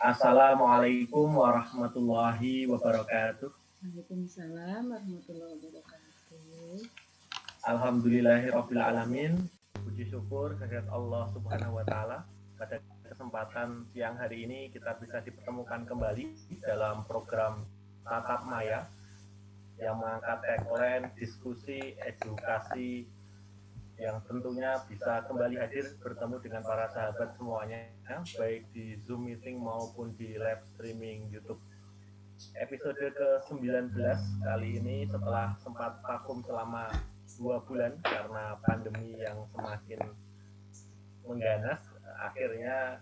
Assalamualaikum warahmatullahi wabarakatuh. Waalaikumsalam warahmatullahi wabarakatuh. Alhamdulillahirabbil alamin. Puji syukur kehadirat Allah Subhanahu wa taala. Pada kesempatan siang hari ini kita bisa dipertemukan kembali dalam program Tatap Maya yang mengangkat tagline diskusi edukasi yang tentunya bisa kembali hadir bertemu dengan para sahabat semuanya, baik di Zoom meeting maupun di live streaming YouTube. Episode ke-19 kali ini setelah sempat vakum selama 2 bulan karena pandemi yang semakin mengganas, akhirnya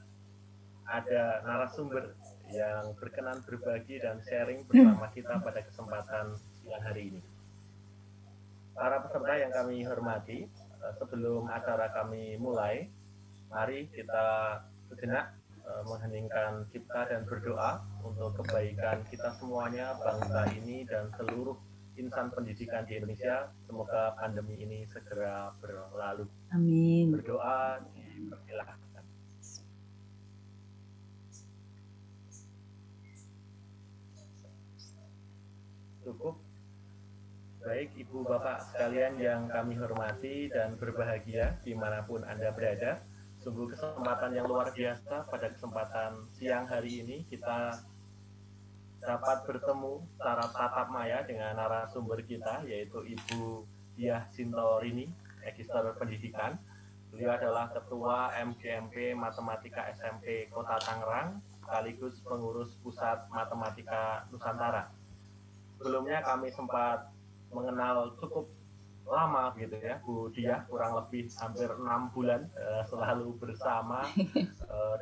ada narasumber yang berkenan berbagi dan sharing bersama kita pada kesempatan siang hari ini. Para peserta yang kami hormati, sebelum acara kami mulai, mari kita sejenak mengheningkan cipta dan berdoa untuk kebaikan kita semuanya, bangsa ini dan seluruh insan pendidikan di Indonesia. Semoga pandemi ini segera berlalu. Amin. Berdoa dipersilahkan. Cukup. Baik Ibu Bapak sekalian yang kami hormati dan berbahagia dimanapun Anda berada. Sungguh kesempatan yang luar biasa pada kesempatan siang hari ini kita dapat bertemu secara tatap maya dengan narasumber kita yaitu Ibu Diah Sintorini, Magister Pendidikan. Beliau adalah Ketua MGMP Matematika SMP Kota Tangerang sekaligus pengurus Pusat Matematika Nusantara. Sebelumnya kami sempat mengenal cukup lama gitu ya Bu Diah, kurang lebih hampir 6 bulan selalu bersama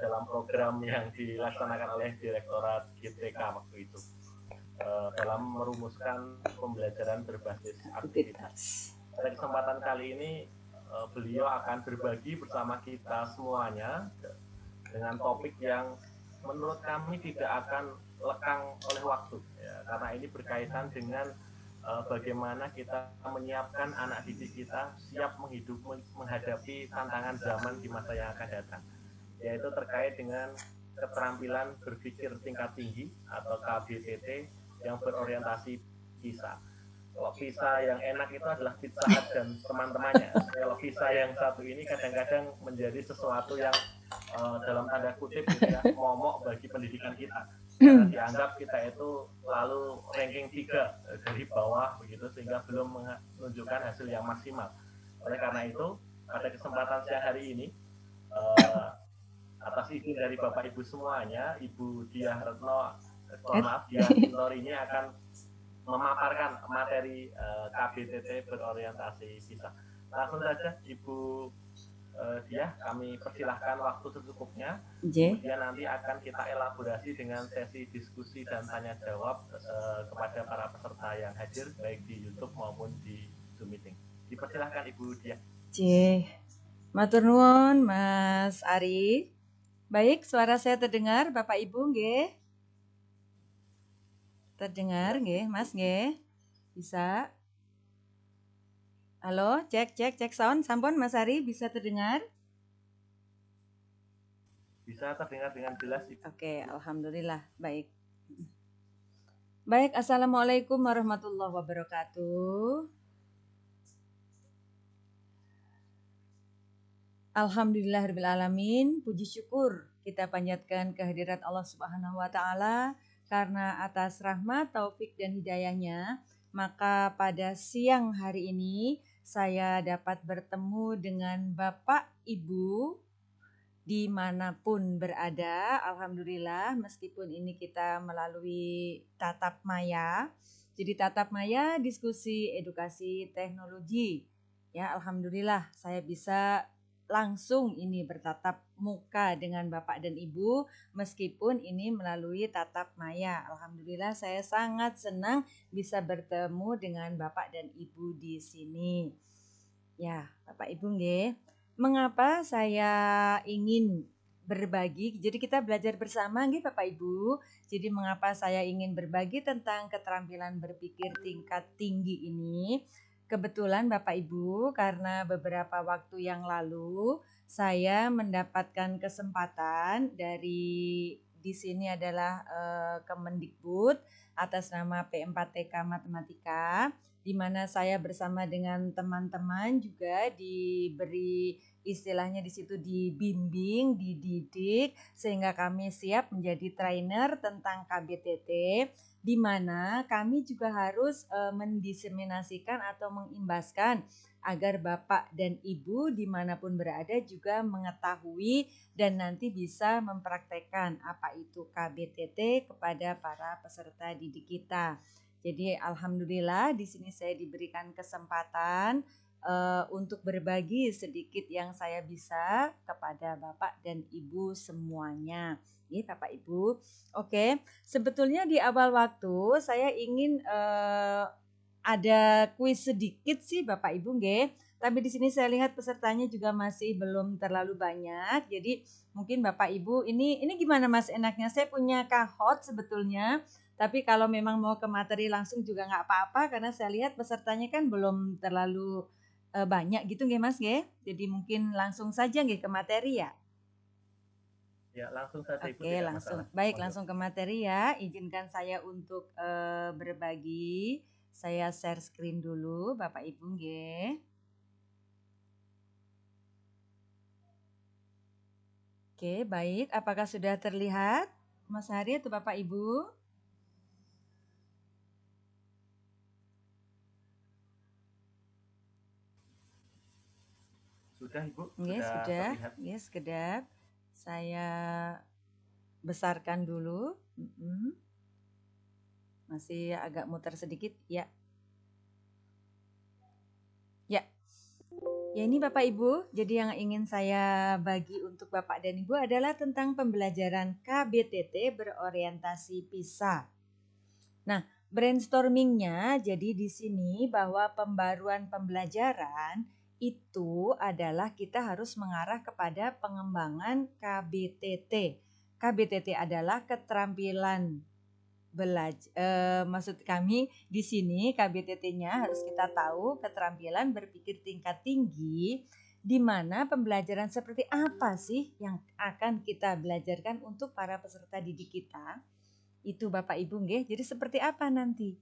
dalam program yang dilaksanakan oleh Direktorat GTK waktu itu dalam merumuskan pembelajaran berbasis aktivitas. Pada kesempatan kali ini beliau akan berbagi bersama kita semuanya dengan topik yang menurut kami tidak akan lekang oleh waktu ya, karena ini berkaitan dengan bagaimana kita menyiapkan anak didik kita siap menghadapi tantangan zaman di masa yang akan datang, yaitu terkait dengan keterampilan berpikir tingkat tinggi atau KBTT yang berorientasi PISA. Kalau PISA yang enak itu adalah Pizza Hut dan teman-temannya. Kalau PISA yang satu ini kadang-kadang menjadi sesuatu yang dalam tanda kutip gitu ya, momok bagi pendidikan kita. Karena dianggap kita itu lalu ranking 3 dari bawah begitu sehingga belum menunjukkan hasil yang maksimal. Oleh karena itu, pada kesempatan siang hari ini atas izin dari Bapak Ibu semuanya, Ibu Diah Retno, Diah Sintor ini akan memaparkan materi KBTT berorientasi PISA. Langsung saja Ibu Diah, kami persilahkan waktu secukupnya. Kemudian nanti akan kita elaborasi dengan sesi diskusi dan tanya jawab kepada para peserta yang hadir baik di YouTube maupun di Zoom meeting. Dipersilahkan Ibu Diah. Matur nuwun Mas Ari. Baik, suara saya terdengar Bapak Ibu nggih? Terdengar nggih, Mas nggih? Bisa? Halo, cek sound, sampun Mas Ari bisa terdengar? Bisa terdengar dengan jelas. Oke, alhamdulillah, baik. Baik, assalamualaikum warahmatullahi wabarakatuh. Alhamdulillahirrahmanirrahim. Puji syukur kita panjatkan kehadirat Allah Subhanahu wa taala karena atas rahmat, taufik dan hidayahnya, maka pada siang hari ini saya dapat bertemu dengan Bapak Ibu dimanapun berada. Alhamdulillah, meskipun ini kita melalui tatap maya. Jadi tatap maya diskusi edukasi teknologi. Ya, alhamdulillah saya bisa langsung ini bertatap muka dengan Bapak dan Ibu meskipun ini melalui tatap maya. Alhamdulillah saya sangat senang bisa bertemu dengan Bapak dan Ibu di sini. Ya, Bapak Ibu nggih. Mengapa saya ingin berbagi? Jadi kita belajar bersama nggih Bapak Ibu. Jadi mengapa saya ingin berbagi tentang keterampilan berpikir tingkat tinggi ini? Kebetulan Bapak Ibu, karena beberapa waktu yang lalu saya mendapatkan kesempatan dari di sini adalah Kemendikbud atas nama P4TK Matematika, di mana saya bersama dengan teman-teman juga diberi istilahnya di situ dibimbing, dididik sehingga kami siap menjadi trainer tentang KBTT, di mana kami juga harus mendiseminasikan atau mengimbaskan agar Bapak dan Ibu dimanapun berada juga mengetahui dan nanti bisa mempraktekkan apa itu KBTT kepada para peserta didik kita. Jadi alhamdulillah di sini saya diberikan kesempatan untuk berbagi sedikit yang saya bisa kepada Bapak dan Ibu semuanya. Ini Bapak Ibu. Oke, sebetulnya di awal waktu saya ingin ada kuis sedikit sih Bapak Ibu nggih. Tapi di sini saya lihat pesertanya juga masih belum terlalu banyak. Jadi mungkin Bapak Ibu ini gimana Mas enaknya? Saya punya kahot sebetulnya. Tapi kalau memang mau ke materi langsung juga nggak apa-apa karena saya lihat pesertanya kan belum terlalu banyak gitu nggih Mas nggih. Jadi mungkin langsung saja nggih ke materi ya. Ya, langsung saja Ibu, Oke, tidak langsung. masalah. Baik, Monggo. langsung ke materi ya. Izinkan saya untuk berbagi. Saya share screen dulu, Bapak Ibu nggih. Oke, baik. Apakah sudah terlihat Mas Hari atau Bapak Ibu? Sudah Ibu, Nggih, sudah sudah. terlihat. Nggih, sekedap. Saya besarkan dulu. Masih agak muter sedikit, ya. Ya. Ya ini Bapak Ibu, jadi yang ingin saya bagi untuk Bapak dan Ibu adalah tentang pembelajaran KBTT berorientasi PISA. Nah, brainstormingnya jadi di sini bahwa pembaruan pembelajaran itu adalah kita harus mengarah kepada pengembangan KBTT. KBTT adalah keterampilan maksud kami di sini KBTT-nya harus kita tahu keterampilan berpikir tingkat tinggi, di mana pembelajaran seperti apa sih yang akan kita belajarkan untuk para peserta didik kita. Itu Bapak Ibu nggih. Jadi seperti apa nanti?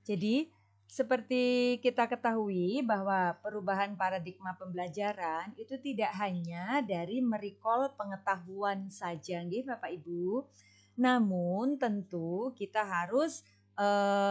Jadi seperti kita ketahui bahwa perubahan paradigma pembelajaran itu tidak hanya dari merecall pengetahuan saja nggih Bapak Ibu. Namun tentu kita harus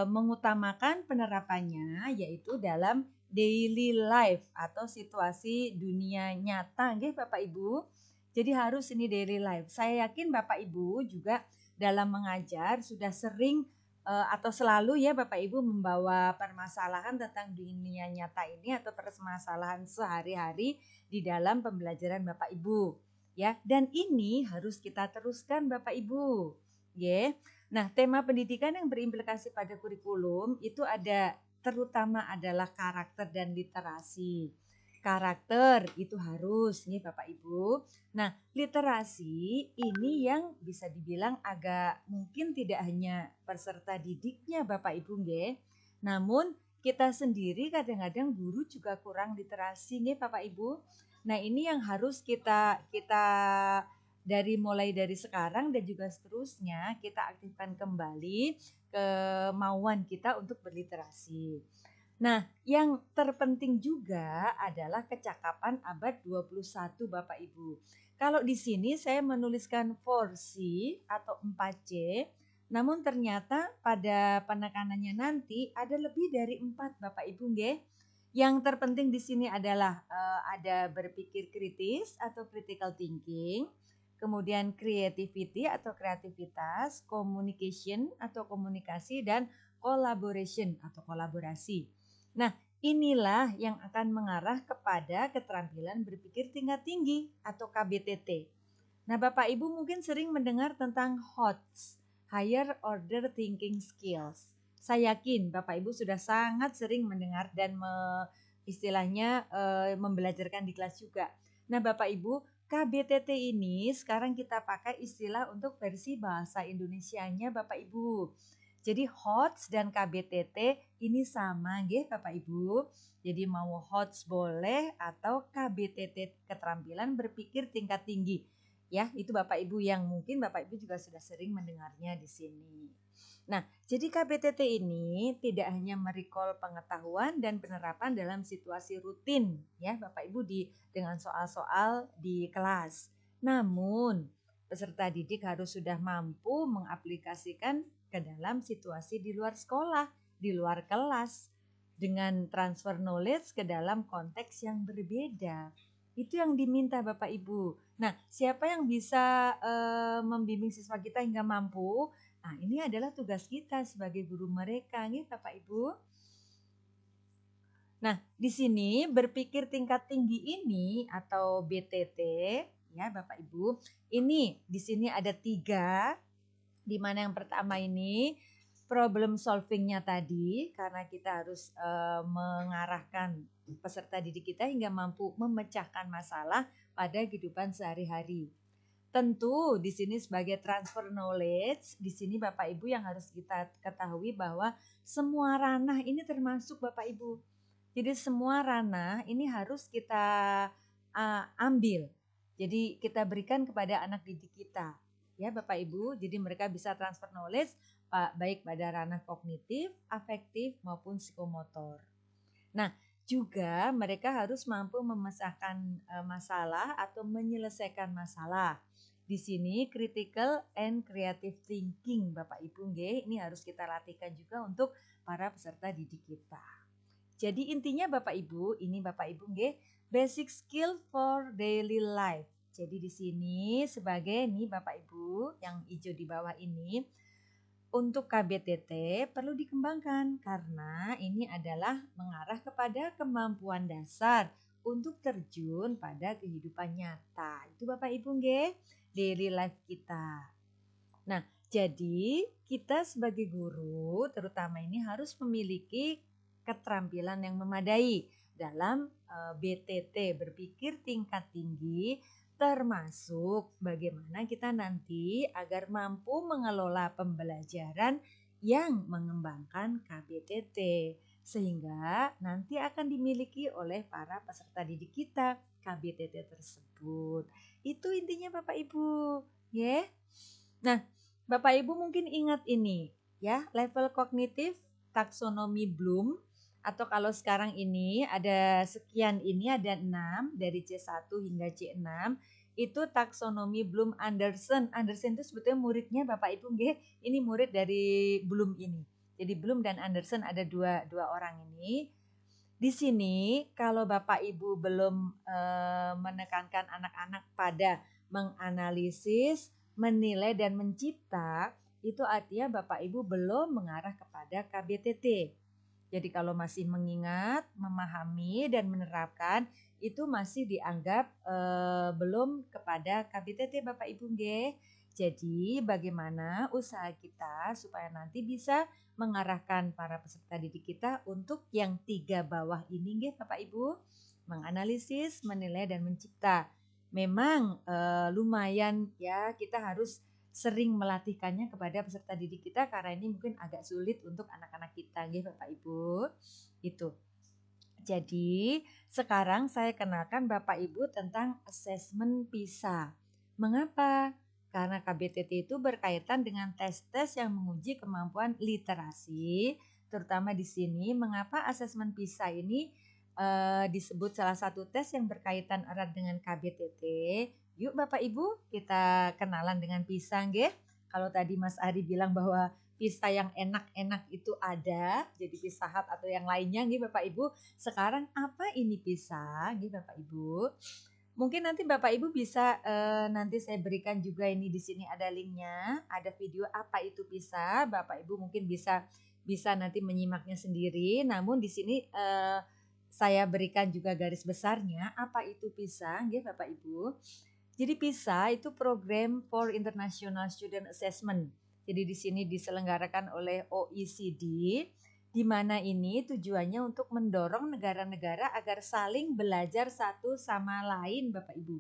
mengutamakan penerapannya yaitu dalam daily life atau situasi dunia nyata nggih Bapak Ibu. Jadi harus ini daily life. Saya yakin Bapak Ibu juga dalam mengajar sudah sering atau selalu ya Bapak Ibu membawa permasalahan tentang dunia nyata ini atau permasalahan sehari-hari di dalam pembelajaran Bapak Ibu. Ya, dan ini harus kita teruskan Bapak Ibu. Ya. Nah, tema pendidikan yang berimplikasi pada kurikulum itu ada terutama adalah karakter dan literasi. Karakter itu harus nih Bapak Ibu. Nah, literasi ini yang bisa dibilang agak mungkin tidak hanya peserta didiknya Bapak Ibu nggih, namun kita sendiri kadang-kadang guru juga kurang literasi nggih Bapak Ibu. Nah, ini yang harus kita mulai dari sekarang dan juga seterusnya kita aktifkan kembali kemauan kita untuk berliterasi. Nah, yang terpenting juga adalah kecakapan abad 21 Bapak Ibu. Kalau di sini saya menuliskan 4C atau 4C, namun ternyata pada penekanannya nanti ada lebih dari 4 Bapak Ibu nggih. Yang terpenting di sini adalah ada berpikir kritis atau critical thinking, kemudian creativity atau kreativitas, communication atau komunikasi, dan collaboration atau kolaborasi. Nah, inilah yang akan mengarah kepada keterampilan berpikir tingkat tinggi atau KBTT. Nah, Bapak Ibu mungkin sering mendengar tentang HOTS, Higher Order Thinking Skills. Saya yakin Bapak Ibu sudah sangat sering mendengar dan istilahnya membelajarkan di kelas juga. Nah, Bapak Ibu, KBTT ini sekarang kita pakai istilah untuk versi bahasa Indonesianya Bapak Ibu. Jadi HOTS dan KBTT ini sama nggih Bapak Ibu. Jadi mau HOTS boleh atau KBTT keterampilan berpikir tingkat tinggi. Ya, itu Bapak Ibu yang mungkin Bapak Ibu juga sudah sering mendengarnya di sini. Nah, jadi KBTT ini tidak hanya merecall pengetahuan dan penerapan dalam situasi rutin ya Bapak Ibu dengan soal-soal di kelas. Namun, peserta didik harus sudah mampu mengaplikasikan ke dalam situasi di luar sekolah, di luar kelas dengan transfer knowledge ke dalam konteks yang berbeda. Itu yang diminta Bapak Ibu. Nah, siapa yang bisa membimbing siswa kita hingga mampu? Nah, ini adalah tugas kita sebagai guru mereka, nih Bapak Ibu. Nah, di sini berpikir tingkat tinggi ini atau BTT, ya Bapak Ibu, ini di sini ada 3, di mana yang pertama ini problem solvingnya tadi, karena kita harus mengarahkan peserta didik kita hingga mampu memecahkan masalah pada kehidupan sehari-hari. Tentu di sini sebagai transfer knowledge, di sini Bapak Ibu yang harus kita ketahui bahwa semua ranah ini termasuk Bapak Ibu. Jadi semua ranah ini harus kita ambil. Jadi kita berikan kepada anak didik kita. Ya Bapak Ibu, jadi mereka bisa transfer knowledge baik pada ranah kognitif, afektif maupun psikomotor. Nah, juga mereka harus mampu memecahkan masalah atau menyelesaikan masalah. Di sini critical and creative thinking Bapak Ibu nggih, ini harus kita latihkan juga untuk para peserta didik kita. Jadi intinya Bapak Ibu, ini Bapak Ibu nggih, basic skill for daily life. Jadi di sini sebagai nih Bapak Ibu yang hijau di bawah ini, untuk KBTT perlu dikembangkan karena ini adalah mengarah kepada kemampuan dasar untuk terjun pada kehidupan nyata. Itu Bapak Ibu nggih, daily life kita. Nah, jadi kita sebagai guru terutama ini harus memiliki keterampilan yang memadai dalam BTT, berpikir tingkat tinggi, termasuk bagaimana kita nanti agar mampu mengelola pembelajaran yang mengembangkan KBTT sehingga nanti akan dimiliki oleh para peserta didik kita KBTT tersebut. Itu intinya Bapak Ibu, ya. Nah, Bapak Ibu mungkin ingat ini ya, level kognitif taksonomi Bloom, atau kalau sekarang ini ada sekian, ini ada 6 dari C1 hingga C6, itu taksonomi Bloom Anderson. Anderson itu sebetulnya muridnya Bapak Ibu nggih, ini murid dari Bloom ini. Jadi Bloom dan Anderson ada dua orang ini. Di sini kalau Bapak Ibu belum menekankan anak-anak pada menganalisis, menilai dan mencipta, itu artinya Bapak Ibu belum mengarah kepada KBTT. Jadi kalau masih mengingat, memahami dan menerapkan, itu masih dianggap belum kepada KBTT Bapak Ibu nggih. Jadi bagaimana usaha kita supaya nanti bisa mengarahkan para peserta didik kita untuk yang 3 bawah ini nggih Bapak Ibu, menganalisis, menilai dan mencipta. Memang lumayan ya, kita harus sering melatihkannya kepada peserta didik kita karena ini mungkin agak sulit untuk anak-anak kita nggih Bapak Ibu. Itu. Jadi, sekarang saya kenalkan Bapak Ibu tentang asesmen PISA. Mengapa? Karena KBTT itu berkaitan dengan tes-tes yang menguji kemampuan literasi, terutama di sini mengapa asesmen PISA ini disebut salah satu tes yang berkaitan erat dengan KBTT. Yuk Bapak Ibu, kita kenalan dengan PISA nggih. Kalau tadi Mas Ari bilang bahwa PISA yang enak-enak itu ada, jadi Pizza Hut atau yang lainnya nggih Bapak Ibu. Sekarang apa ini PISA nggih Bapak Ibu? Mungkin nanti Bapak Ibu bisa nanti saya berikan juga ini di sini ada linknya, ada video apa itu PISA. Bapak Ibu mungkin bisa nanti menyimaknya sendiri. Namun di sini saya berikan juga garis besarnya apa itu PISA nggih Bapak Ibu. Jadi PISA itu Program for International Student Assessment. Jadi di sini diselenggarakan oleh OECD, di mana ini tujuannya untuk mendorong negara-negara agar saling belajar satu sama lain Bapak Ibu.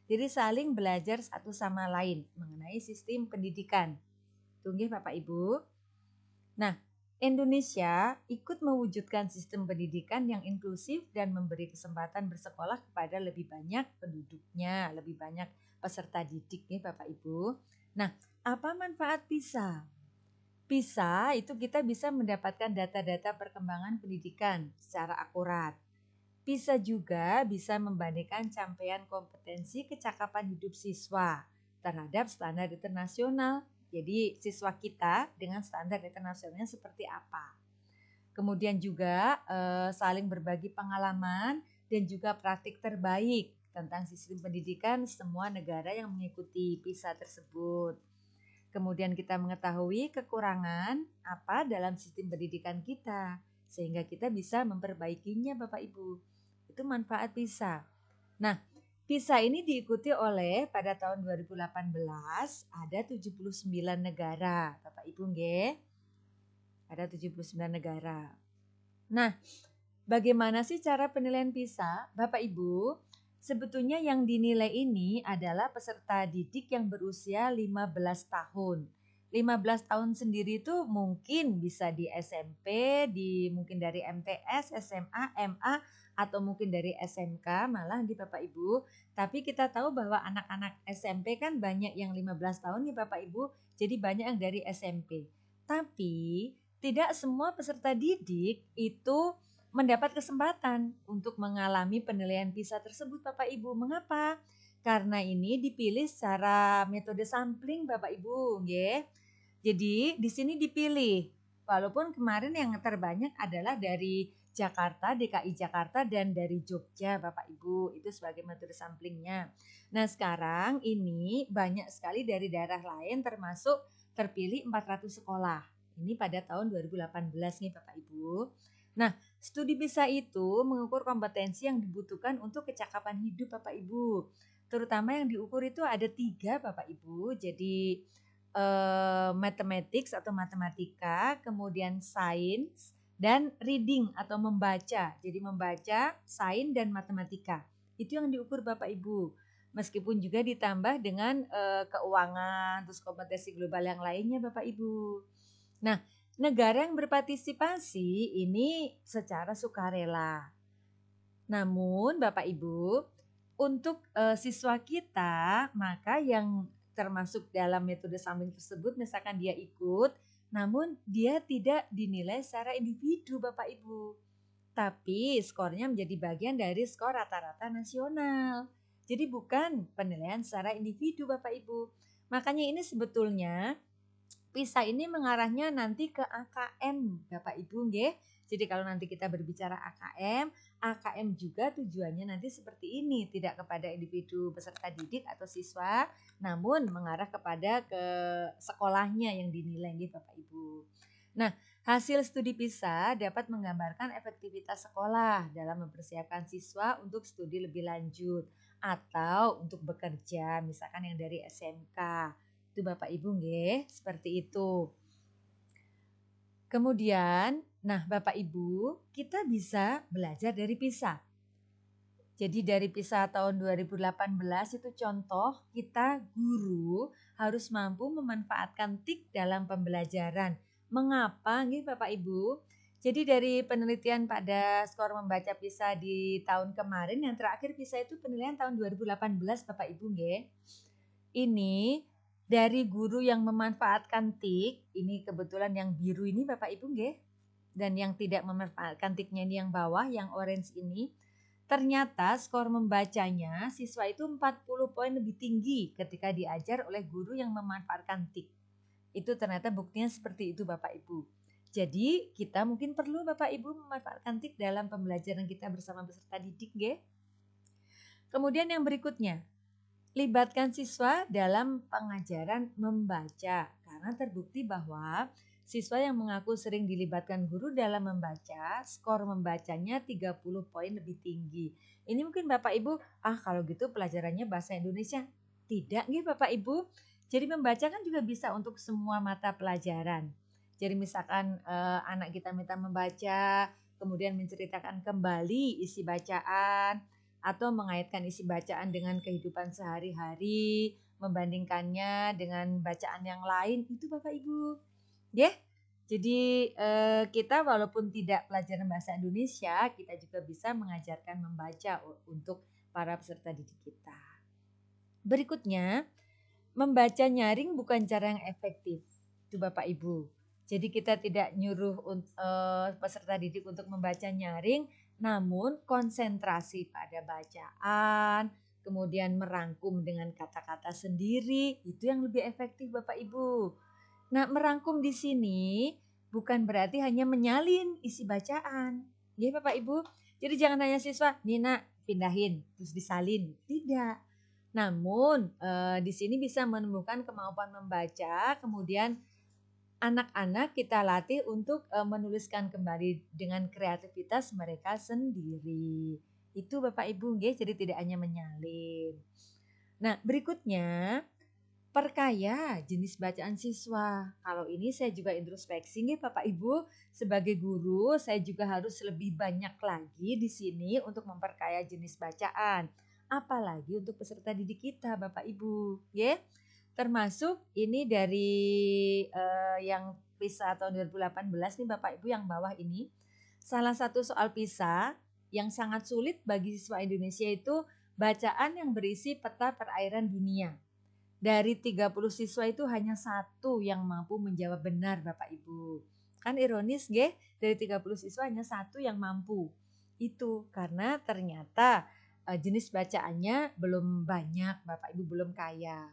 Jadi saling belajar satu sama lain mengenai sistem pendidikan. Tunggu Bapak Ibu. Nah, Indonesia ikut mewujudkan sistem pendidikan yang inklusif dan memberi kesempatan bersekolah kepada lebih banyak penduduknya, lebih banyak peserta didik ya Bapak Ibu. Nah, apa manfaat PISA? PISA itu kita bisa mendapatkan data-data perkembangan pendidikan secara akurat. PISA juga bisa membandingkan capaian kompetensi kecakapan hidup siswa terhadap standar internasional. Jadi siswa kita dengan standar internasionalnya seperti apa. Kemudian juga saling berbagi pengalaman dan juga praktik terbaik tentang sistem pendidikan semua negara yang mengikuti PISA tersebut. Kemudian kita mengetahui kekurangan apa dalam sistem pendidikan kita sehingga kita bisa memperbaikinya Bapak Ibu. Itu manfaat PISA. Nah, PISA ini diikuti oleh pada tahun 2018 ada 79 negara, Bapak Ibu nggih. Ada 79 negara. Nah, bagaimana sih cara penilaian PISA? Bapak Ibu, sebetulnya yang dinilai ini adalah peserta didik yang berusia 15 tahun. 15 tahun sendiri itu mungkin bisa di SMP, mungkin dari MTS, SMA, MA, atau mungkin dari SMK malah di Bapak Ibu. Tapi kita tahu bahwa anak-anak SMP kan banyak yang 15 tahun ya Bapak Ibu, jadi banyak yang dari SMP. Tapi tidak semua peserta didik itu mendapat kesempatan untuk mengalami penilaian PISA tersebut Bapak Ibu. Mengapa? Karena ini dipilih secara metode sampling Bapak Ibu, nggih. Jadi di sini dipilih. Walaupun kemarin yang terbanyak adalah dari Jakarta, DKI Jakarta dan dari Jogja Bapak Ibu. Itu sebagai metode samplingnya. Nah, sekarang ini banyak sekali dari daerah lain termasuk terpilih 400 sekolah. Ini pada tahun 2018 nih Bapak Ibu. Nah, studi PISA itu mengukur kompetensi yang dibutuhkan untuk kecakapan hidup Bapak Ibu. Terutama yang diukur itu ada 3 Bapak Ibu. Jadi mathematics atau matematika, kemudian sains, dan reading atau membaca. Jadi membaca, sains, dan matematika. Itu yang diukur Bapak Ibu. Meskipun juga ditambah dengan keuangan, terus kompetensi global yang lainnya Bapak Ibu. Nah, negara yang berpartisipasi ini secara sukarela. Namun Bapak Ibu, untuk siswa kita, maka yang termasuk dalam metode sampling tersebut misalkan dia ikut, namun dia tidak dinilai secara individu Bapak Ibu. Tapi skornya menjadi bagian dari skor rata-rata nasional. Jadi bukan penilaian secara individu Bapak Ibu. Makanya ini sebetulnya PISA ini mengarahnya nanti ke AKM Bapak Ibu nggih. Jadi kalau nanti kita berbicara AKM juga tujuannya nanti seperti ini, tidak kepada individu peserta didik atau siswa, namun mengarah kepada ke sekolahnya yang dinilai nggih Bapak Ibu. Nah, hasil studi PISA dapat menggambarkan efektivitas sekolah dalam mempersiapkan siswa untuk studi lebih lanjut atau untuk bekerja, misalkan yang dari SMK. Itu Bapak Ibu nggih, seperti itu. Kemudian, nah Bapak Ibu, kita bisa belajar dari PISA. Jadi dari PISA tahun 2018 itu contoh kita guru harus mampu memanfaatkan TIK dalam pembelajaran. Mengapa nggih Bapak Ibu? Jadi dari penelitian pada skor membaca PISA di tahun kemarin, yang terakhir PISA itu penilaian tahun 2018 Bapak Ibu nggih. Ini dari guru yang memanfaatkan TIK, ini kebetulan yang biru ini Bapak Ibu nggih. Dan yang tidak memanfaatkan TIK-nya ini yang bawah, yang orange ini. Ternyata skor membacanya siswa itu 40 poin lebih tinggi ketika diajar oleh guru yang memanfaatkan TIK. Itu ternyata buktinya seperti itu Bapak Ibu. Jadi kita mungkin perlu Bapak Ibu memanfaatkan TIK dalam pembelajaran kita bersama peserta didik nggih. Kemudian yang berikutnya, libatkan siswa dalam pengajaran membaca karena terbukti bahwa siswa yang mengaku sering dilibatkan guru dalam membaca, skor membacanya 30 poin lebih tinggi. Ini mungkin Bapak Ibu, kalau gitu pelajarannya bahasa Indonesia. Tidak nih Bapak Ibu. Jadi membaca kan juga bisa untuk semua mata pelajaran. Jadi misalkan anak kita minta membaca, kemudian menceritakan kembali isi bacaan, atau mengaitkan isi bacaan dengan kehidupan sehari-hari, membandingkannya dengan bacaan yang lain, itu Bapak Ibu. Nggih? Jadi kita walaupun tidak pelajaran bahasa Indonesia, kita juga bisa mengajarkan membaca untuk para peserta didik kita. Berikutnya, membaca nyaring bukan cara yang efektif, itu Bapak Ibu. Jadi kita tidak nyuruh peserta didik untuk membaca nyaring, namun konsentrasi pada bacaan, kemudian merangkum dengan kata-kata sendiri, itu yang lebih efektif Bapak Ibu. Nah, merangkum di sini bukan berarti hanya menyalin isi bacaan. Ya Bapak Ibu. Jadi jangan hanya siswa, Nina pindahin terus disalin. Tidak. Namun di sini bisa menemukan kemampuan membaca, kemudian anak-anak kita latih untuk menuliskan kembali dengan kreativitas mereka sendiri. Itu Bapak Ibu, jadi tidak hanya menyalin. Nah, berikutnya perkaya jenis bacaan siswa. Kalau ini saya juga introspeksi nih Bapak Ibu, sebagai guru saya juga harus lebih banyak lagi di sini untuk memperkaya jenis bacaan. Apalagi untuk peserta didik kita Bapak Ibu, ya. Termasuk ini dari yang PISA tahun 2018 nih Bapak Ibu yang bawah ini. Salah satu soal PISA yang sangat sulit bagi siswa Indonesia itu bacaan yang berisi peta perairan dunia. Dari 30 siswa itu hanya satu yang mampu menjawab benar Bapak Ibu. Kan ironis nggih, dari 30 siswa hanya satu yang mampu. Itu karena ternyata jenis bacaannya belum banyak Bapak Ibu, belum kaya.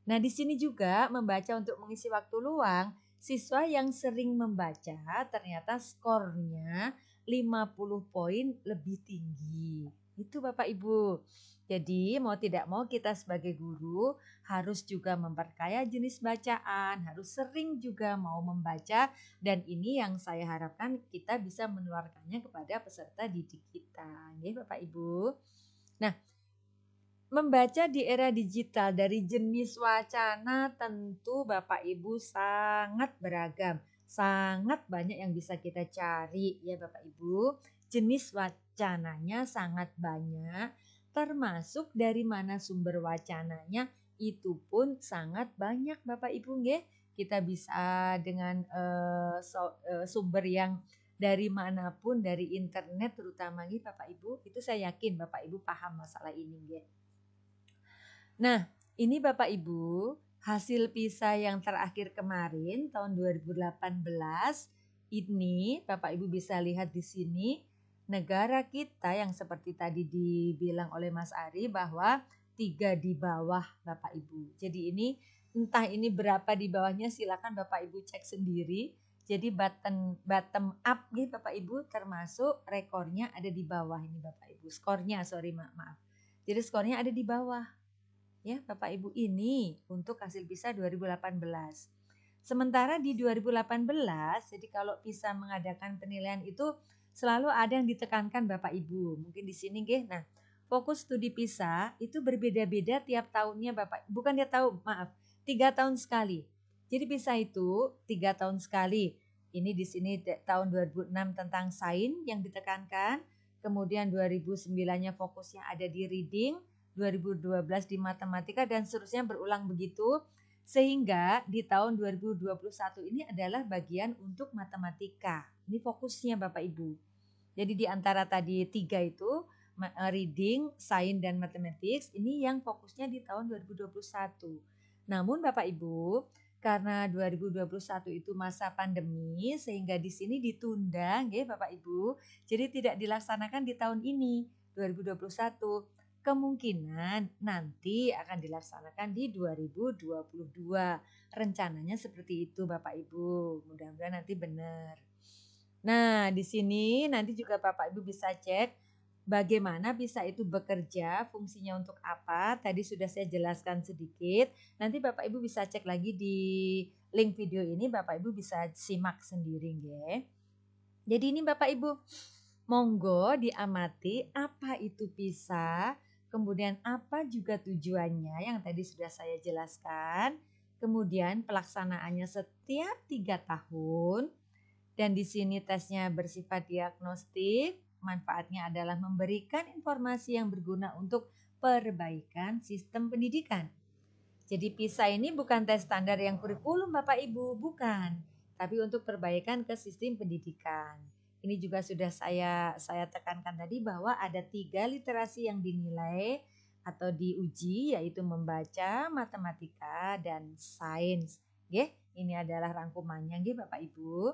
Nah, di sini juga membaca untuk mengisi waktu luang, siswa yang sering membaca ternyata skornya 50 poin lebih tinggi. Itu Bapak Ibu. Jadi mau tidak mau kita sebagai guru harus juga memperkaya jenis bacaan, harus sering juga mau membaca, dan ini yang saya harapkan kita bisa menularkannya kepada peserta didik kita. Ya Bapak Ibu. Nah, membaca di era digital dari jenis wacana tentu Bapak Ibu sangat beragam. Sangat banyak yang bisa kita cari ya Bapak Ibu. Jenis wacananya sangat banyak, termasuk dari mana sumber wacananya itu pun sangat banyak Bapak Ibu nggih. Kita bisa dengan sumber yang dari manapun, dari internet terutama nih Bapak Ibu, itu saya yakin Bapak Ibu paham masalah ini nggih. Nah, ini Bapak Ibu, hasil PISA yang terakhir kemarin tahun 2018 ini Bapak Ibu bisa lihat di sini negara kita yang seperti tadi dibilang oleh Mas Ari bahwa 3 di bawah Bapak Ibu. Jadi ini entah ini berapa di bawahnya silakan Bapak Ibu cek sendiri. Jadi bottom up nih Bapak Ibu termasuk rekornya ada di bawah ini Bapak Ibu. Skornya maaf. Jadi skornya ada di bawah. Ya, Bapak Ibu, ini untuk hasil PISA 2018. Sementara di 2018, jadi kalau PISA mengadakan penilaian itu selalu ada yang ditekankan Bapak Ibu. Mungkin di sini nggih. Nah, fokus studi PISA itu berbeda-beda tiap tahunnya Bapak. Bukan tiap tahun, maaf, 3 tahun sekali. Jadi PISA itu 3 tahun sekali. Ini di sini tahun 2006 tentang sains yang ditekankan. Kemudian 2009-nya fokusnya ada di reading, 2012 di matematika dan seterusnya berulang begitu, sehingga di tahun 2021 ini adalah bagian untuk matematika. Ini fokusnya Bapak Ibu. Jadi di antara tadi 3 itu reading, sains dan mathematics, ini yang fokusnya di tahun 2021. Namun Bapak Ibu, karena 2021 itu masa pandemi sehingga di sini ditunda nggih Bapak Ibu. Jadi tidak dilaksanakan di tahun ini 2021. Kemungkinan nanti akan dilaksanakan di 2022. Rencananya seperti itu Bapak Ibu. Mudah-mudahan nanti benar. Nah, di sini nanti juga Bapak Ibu bisa cek bagaimana PISA itu bekerja, fungsinya untuk apa. Tadi sudah saya jelaskan sedikit. Nanti Bapak Ibu bisa cek lagi di link video ini, Bapak Ibu bisa simak sendiri nggih. Jadi ini Bapak Ibu, monggo diamati apa itu PISA, kemudian apa juga tujuannya yang tadi sudah saya jelaskan. Kemudian pelaksanaannya setiap 3 tahun. Dan di sini tesnya bersifat diagnostik, manfaatnya adalah memberikan informasi yang berguna untuk perbaikan sistem pendidikan. Jadi PISA ini bukan tes standar yang kurikulum Bapak Ibu, bukan. tapi untuk perbaikan ke sistem pendidikan. Ini juga sudah saya tekankan tadi bahwa ada 3 literasi yang dinilai atau diuji, yaitu membaca, matematika, dan sains. Nggih, ini adalah rangkumannya nggih Bapak Ibu.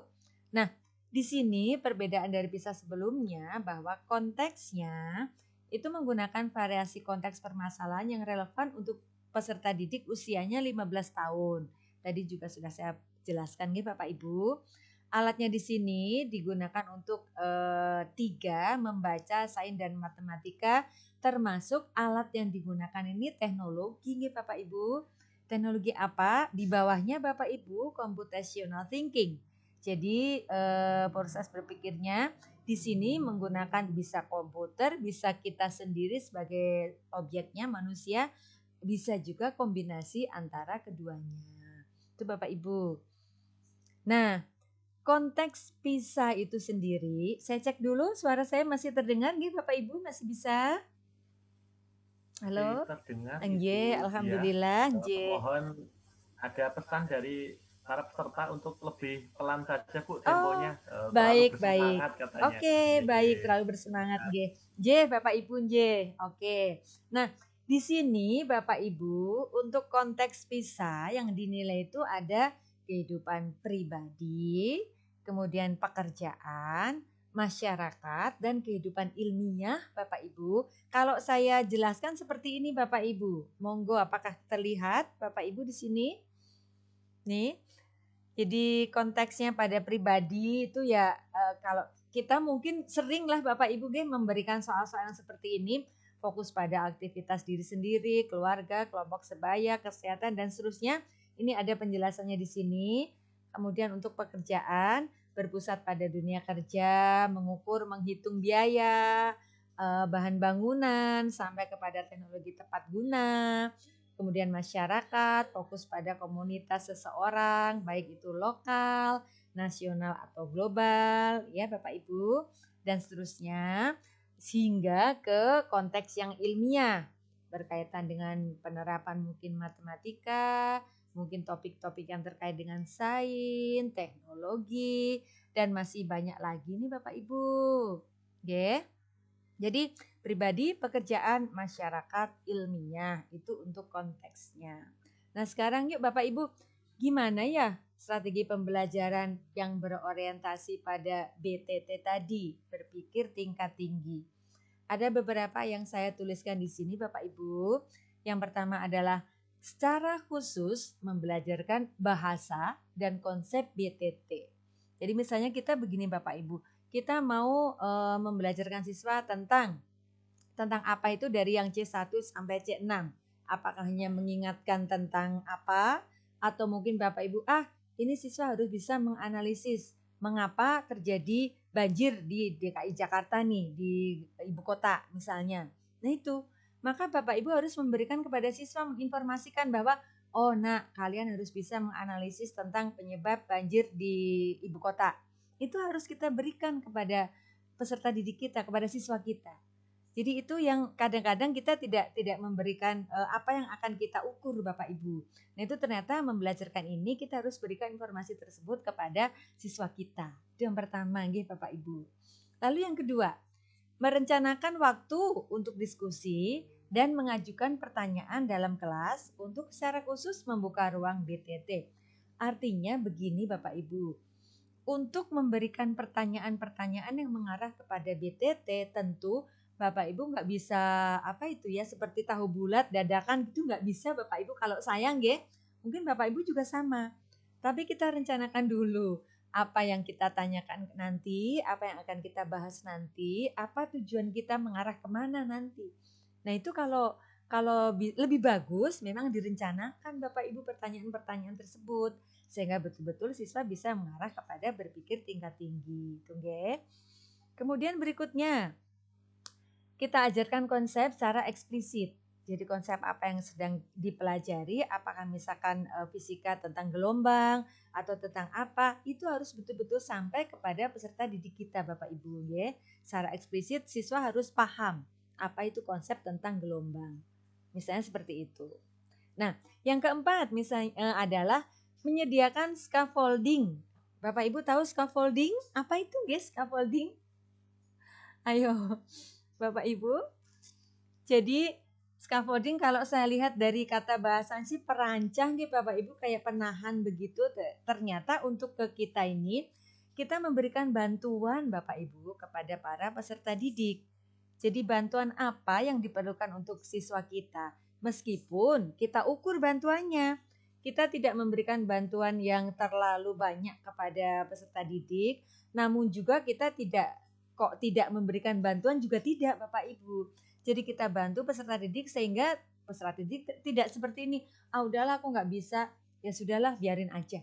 Nah, di sini perbedaan dari PISA sebelumnya bahwa konteksnya itu menggunakan variasi konteks permasalahan yang relevan untuk peserta didik usianya 15 tahun. Tadi juga sudah saya jelaskan nih Bapak Ibu. Alatnya di sini digunakan untuk 3, membaca, sains dan matematika, termasuk alat yang digunakan ini teknologi nih Bapak Ibu. Teknologi apa? Di bawahnya Bapak Ibu computational thinking. Jadi proses berpikirnya di sini menggunakan bisa komputer, bisa kita sendiri sebagai objeknya manusia, bisa juga kombinasi antara keduanya. Itu Bapak Ibu. Nah, konteks PISA itu sendiri, saya cek dulu suara saya masih terdengar nih Bapak Ibu, masih bisa? Halo? Terdengar Nggih, Ibu, ya. alhamdulillah, nggih. Mohon ada pesan dari para peserta untuk lebih pelan saja Bu Oh, temponya, terlalu baik, baik. bersemangat katanya. Oke, baik, Nggih. terlalu bersemangat nggih. Nggih, Bapak Ibu nggih. Oke. Nah, di sini Bapak Ibu untuk konteks PISA yang dinilai itu ada kehidupan pribadi, kemudian pekerjaan, masyarakat, dan kehidupan ilmiah Bapak Ibu. Kalau saya jelaskan seperti ini Bapak Ibu, monggo apakah terlihat Bapak Ibu di sini? Nih. Jadi konteksnya pada pribadi itu ya kalau kita mungkin sering lah Bapak Ibu memberikan soal-soal yang seperti ini, fokus pada aktivitas diri sendiri, keluarga, kelompok sebaya, kesehatan dan seterusnya. Ini ada penjelasannya di sini. Kemudian untuk pekerjaan berpusat pada dunia kerja, mengukur, menghitung biaya, bahan bangunan sampai kepada teknologi tepat guna. Kemudian masyarakat fokus pada komunitas seseorang, baik itu lokal, nasional atau global, ya Bapak Ibu, dan seterusnya, sehingga ke konteks yang ilmiah berkaitan dengan penerapan mungkin matematika, mungkin topik-topik yang terkait dengan sains, teknologi, dan masih banyak lagi nih Bapak Ibu. Oke. Jadi pribadi, pekerjaan, masyarakat, ilmiah itu untuk konteksnya. Nah sekarang yuk Bapak Ibu, gimana ya strategi pembelajaran yang berorientasi pada BTT tadi, berpikir tingkat tinggi. Ada beberapa yang saya tuliskan di sini Bapak Ibu. Yang pertama adalah secara khusus membelajarkan bahasa dan konsep BTT. Jadi misalnya kita begini Bapak Ibu, kita mau membelajarkan siswa tentang apa itu dari yang C1 sampai C6. Apakah hanya mengingatkan tentang apa atau mungkin Bapak Ibu, ini siswa harus bisa menganalisis mengapa terjadi banjir di DKI Jakarta nih, di ibu kota misalnya. Nah itu, maka Bapak Ibu harus memberikan kepada siswa menginformasikan bahwa oh nak, kalian harus bisa menganalisis tentang penyebab banjir di ibu kota. Itu harus kita berikan kepada peserta didik kita, kepada siswa kita. Jadi itu yang kadang-kadang kita tidak memberikan apa yang akan kita ukur Bapak Ibu. Nah itu ternyata membelajarkan ini kita harus berikan informasi tersebut kepada siswa kita. Itu yang pertama nggih Bapak Ibu. Lalu yang kedua, merencanakan waktu untuk diskusi dan mengajukan pertanyaan dalam kelas untuk secara khusus membuka ruang BTT. Artinya begini Bapak Ibu, untuk memberikan pertanyaan-pertanyaan yang mengarah kepada BTT tentu Bapak Ibu nggak bisa seperti tahu bulat dadakan gitu nggak bisa Bapak Ibu. Kalau saya nggih, mungkin Bapak Ibu juga sama. Tapi kita rencanakan dulu apa yang kita tanyakan nanti, apa yang akan kita bahas nanti, apa tujuan kita mengarah kemana nanti. Nah itu kalau lebih bagus memang direncanakan Bapak Ibu pertanyaan-pertanyaan tersebut sehingga betul-betul siswa bisa mengarah kepada berpikir tingkat tinggi. Kemudian berikutnya kita ajarkan konsep secara eksplisit. Jadi konsep apa yang sedang dipelajari, apakah misalkan fisika tentang gelombang atau tentang apa, itu harus betul-betul sampai kepada peserta didik kita Bapak Ibu ya. Secara eksplisit siswa harus paham apa itu konsep tentang gelombang. Misalnya seperti itu. Nah, yang keempat misalnya adalah menyediakan scaffolding Bapak Ibu tahu scaffolding? Apa itu guys scaffolding? Ayo Bapak Ibu. Jadi scaffolding kalau saya lihat dari kata bahasa sih perancang nih Bapak Ibu, kayak penahan begitu. Ternyata untuk ke kita ini kita memberikan bantuan Bapak Ibu kepada para peserta didik. Jadi bantuan apa yang diperlukan untuk siswa kita? Meskipun kita ukur bantuannya, kita tidak memberikan bantuan yang terlalu banyak kepada peserta didik, namun juga kita tidak memberikan bantuan juga tidak Bapak Ibu. Jadi kita bantu peserta didik sehingga peserta didik tidak seperti ini. Ah udahlah aku nggak bisa, ya sudahlah biarin aja.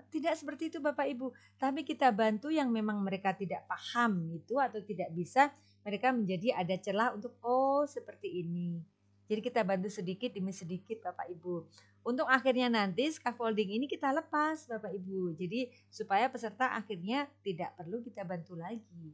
Tidak seperti itu Bapak Ibu. Tapi kita bantu yang memang mereka tidak paham itu atau tidak bisa, mereka menjadi ada celah untuk oh seperti ini. Jadi kita bantu sedikit demi sedikit Bapak Ibu. Untuk akhirnya nanti scaffolding ini kita lepas Bapak Ibu. Jadi supaya peserta akhirnya tidak perlu kita bantu lagi.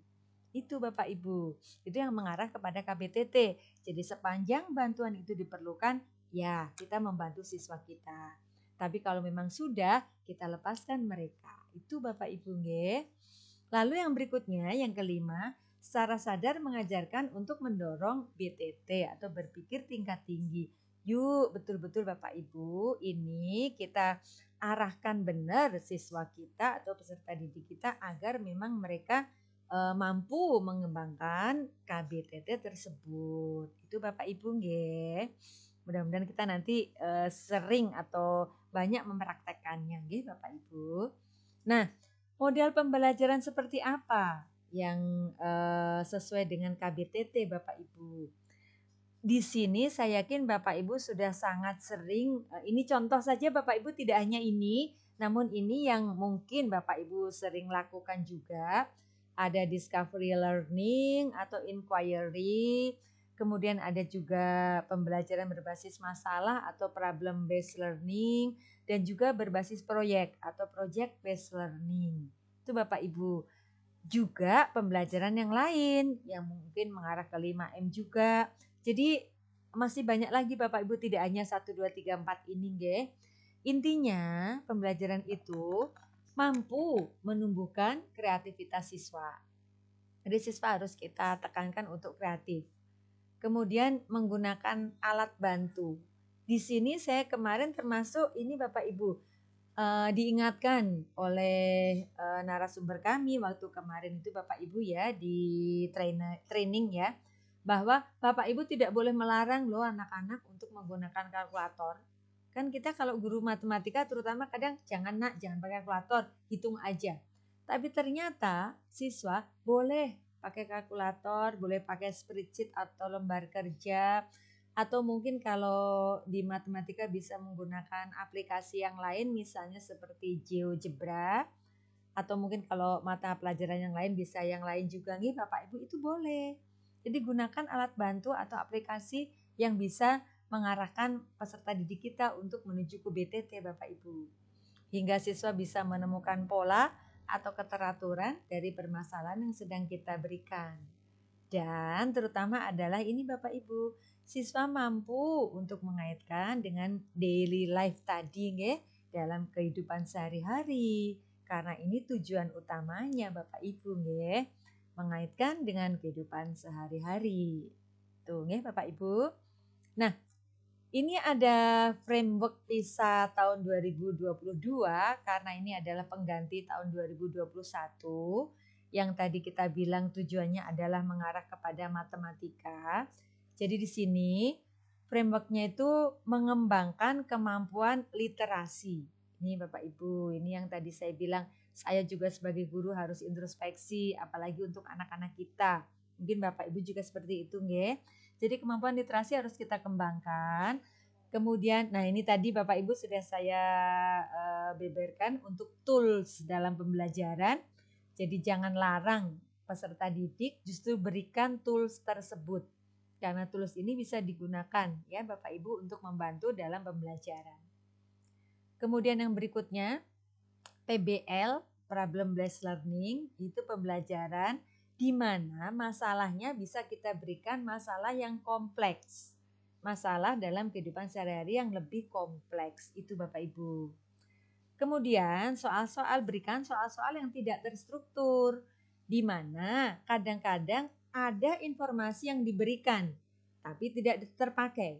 Itu Bapak Ibu. Itu yang mengarah kepada KBTT. Jadi sepanjang bantuan itu diperlukan, ya kita membantu siswa kita. Tapi kalau memang sudah, kita lepaskan mereka. Itu Bapak Ibu nggih. Lalu yang berikutnya, yang kelima, secara sadar mengajarkan untuk mendorong BTT atau berpikir tingkat tinggi. Yuk, betul-betul Bapak Ibu, ini kita arahkan benar siswa kita atau peserta didik kita agar memang mereka mampu mengembangkan KBTT tersebut. Itu Bapak Ibu nggih. Mudah-mudahan kita nanti sering atau banyak mempraktekkannya nggih Bapak Ibu. Nah, model pembelajaran seperti apa yang sesuai dengan KBTT Bapak Ibu? Di sini saya yakin Bapak Ibu sudah sangat sering, ini contoh saja Bapak Ibu, tidak hanya ini, namun ini yang mungkin Bapak Ibu sering lakukan juga. Ada discovery learning atau inquiry, kemudian ada juga pembelajaran berbasis masalah atau problem based learning, dan juga berbasis proyek atau project based learning. Itu Bapak Ibu. Juga pembelajaran yang lain yang mungkin mengarah ke 5M juga. Jadi masih banyak lagi Bapak Ibu, tidak hanya 1, 2, 3, 4 ini nggih. Intinya pembelajaran itu mampu menumbuhkan kreativitas siswa. Jadi siswa harus kita tekankan untuk kreatif. Kemudian menggunakan alat bantu. Di sini saya kemarin termasuk ini Bapak Ibu, diingatkan oleh narasumber kami waktu kemarin itu Bapak Ibu ya di training ya, bahwa Bapak Ibu tidak boleh melarang loh anak-anak untuk menggunakan kalkulator. Kan kita kalau guru matematika terutama kadang jangan pakai kalkulator, hitung aja. Tapi ternyata siswa boleh pakai kalkulator, boleh pakai spreadsheet atau lembar kerja, atau mungkin kalau di matematika bisa menggunakan aplikasi yang lain misalnya seperti GeoGebra, atau mungkin kalau mata pelajaran yang lain bisa yang lain juga nih Bapak Ibu, itu boleh. Jadi gunakan alat bantu atau aplikasi yang bisa mengarahkan peserta didik kita untuk menuju ke BTT Bapak Ibu. Hingga siswa bisa menemukan pola atau keteraturan dari permasalahan yang sedang kita berikan. Dan terutama adalah ini Bapak Ibu, siswa mampu untuk mengaitkan dengan daily life tadi nggih, dalam kehidupan sehari-hari. Karena ini tujuan utamanya Bapak Ibu nggih, mengaitkan dengan kehidupan sehari-hari. Tuh nggih Bapak Ibu. Nah, ini ada framework PISA tahun 2022 karena ini adalah pengganti tahun 2021 yang tadi kita bilang tujuannya adalah mengarah kepada matematika. Jadi di sini frameworknya itu mengembangkan kemampuan literasi. Ini Bapak Ibu, ini yang tadi saya bilang saya juga sebagai guru harus introspeksi apalagi untuk anak-anak kita. Mungkin Bapak Ibu juga seperti itu nggih. Jadi kemampuan literasi harus kita kembangkan. Kemudian, nah ini tadi Bapak Ibu sudah saya beberkan untuk tools dalam pembelajaran. Jadi jangan larang peserta didik, justru berikan tools tersebut. Karena tools ini bisa digunakan ya Bapak Ibu untuk membantu dalam pembelajaran. Kemudian yang berikutnya, PBL, Problem Based Learning, itu pembelajaran di mana masalahnya bisa kita berikan masalah yang kompleks. Masalah dalam kehidupan sehari-hari yang lebih kompleks. Itu Bapak Ibu. Kemudian berikan soal-soal yang tidak terstruktur, di mana kadang-kadang ada informasi yang diberikan tapi tidak terpakai,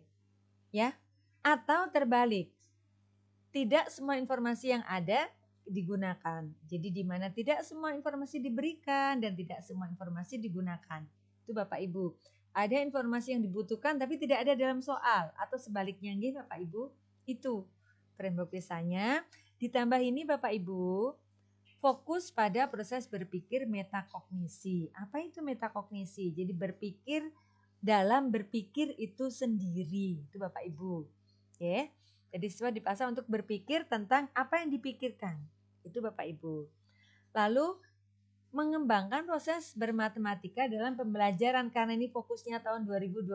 ya. Atau terbalik, tidak semua informasi yang ada digunakan. Jadi di mana tidak semua informasi diberikan dan tidak semua informasi digunakan. Itu Bapak Ibu. Ada informasi yang dibutuhkan tapi tidak ada dalam soal atau sebaliknya nggih Bapak Ibu. Itu framework PISA-nya. Ditambah ini Bapak Ibu, fokus pada proses berpikir metakognisi. Apa itu metakognisi? Jadi berpikir dalam berpikir itu sendiri. Itu Bapak Ibu. Oke. Jadi siswa dipaksa untuk berpikir tentang apa yang dipikirkan. Itu Bapak Ibu. Lalu mengembangkan proses bermatematika dalam pembelajaran, karena ini fokusnya tahun 2021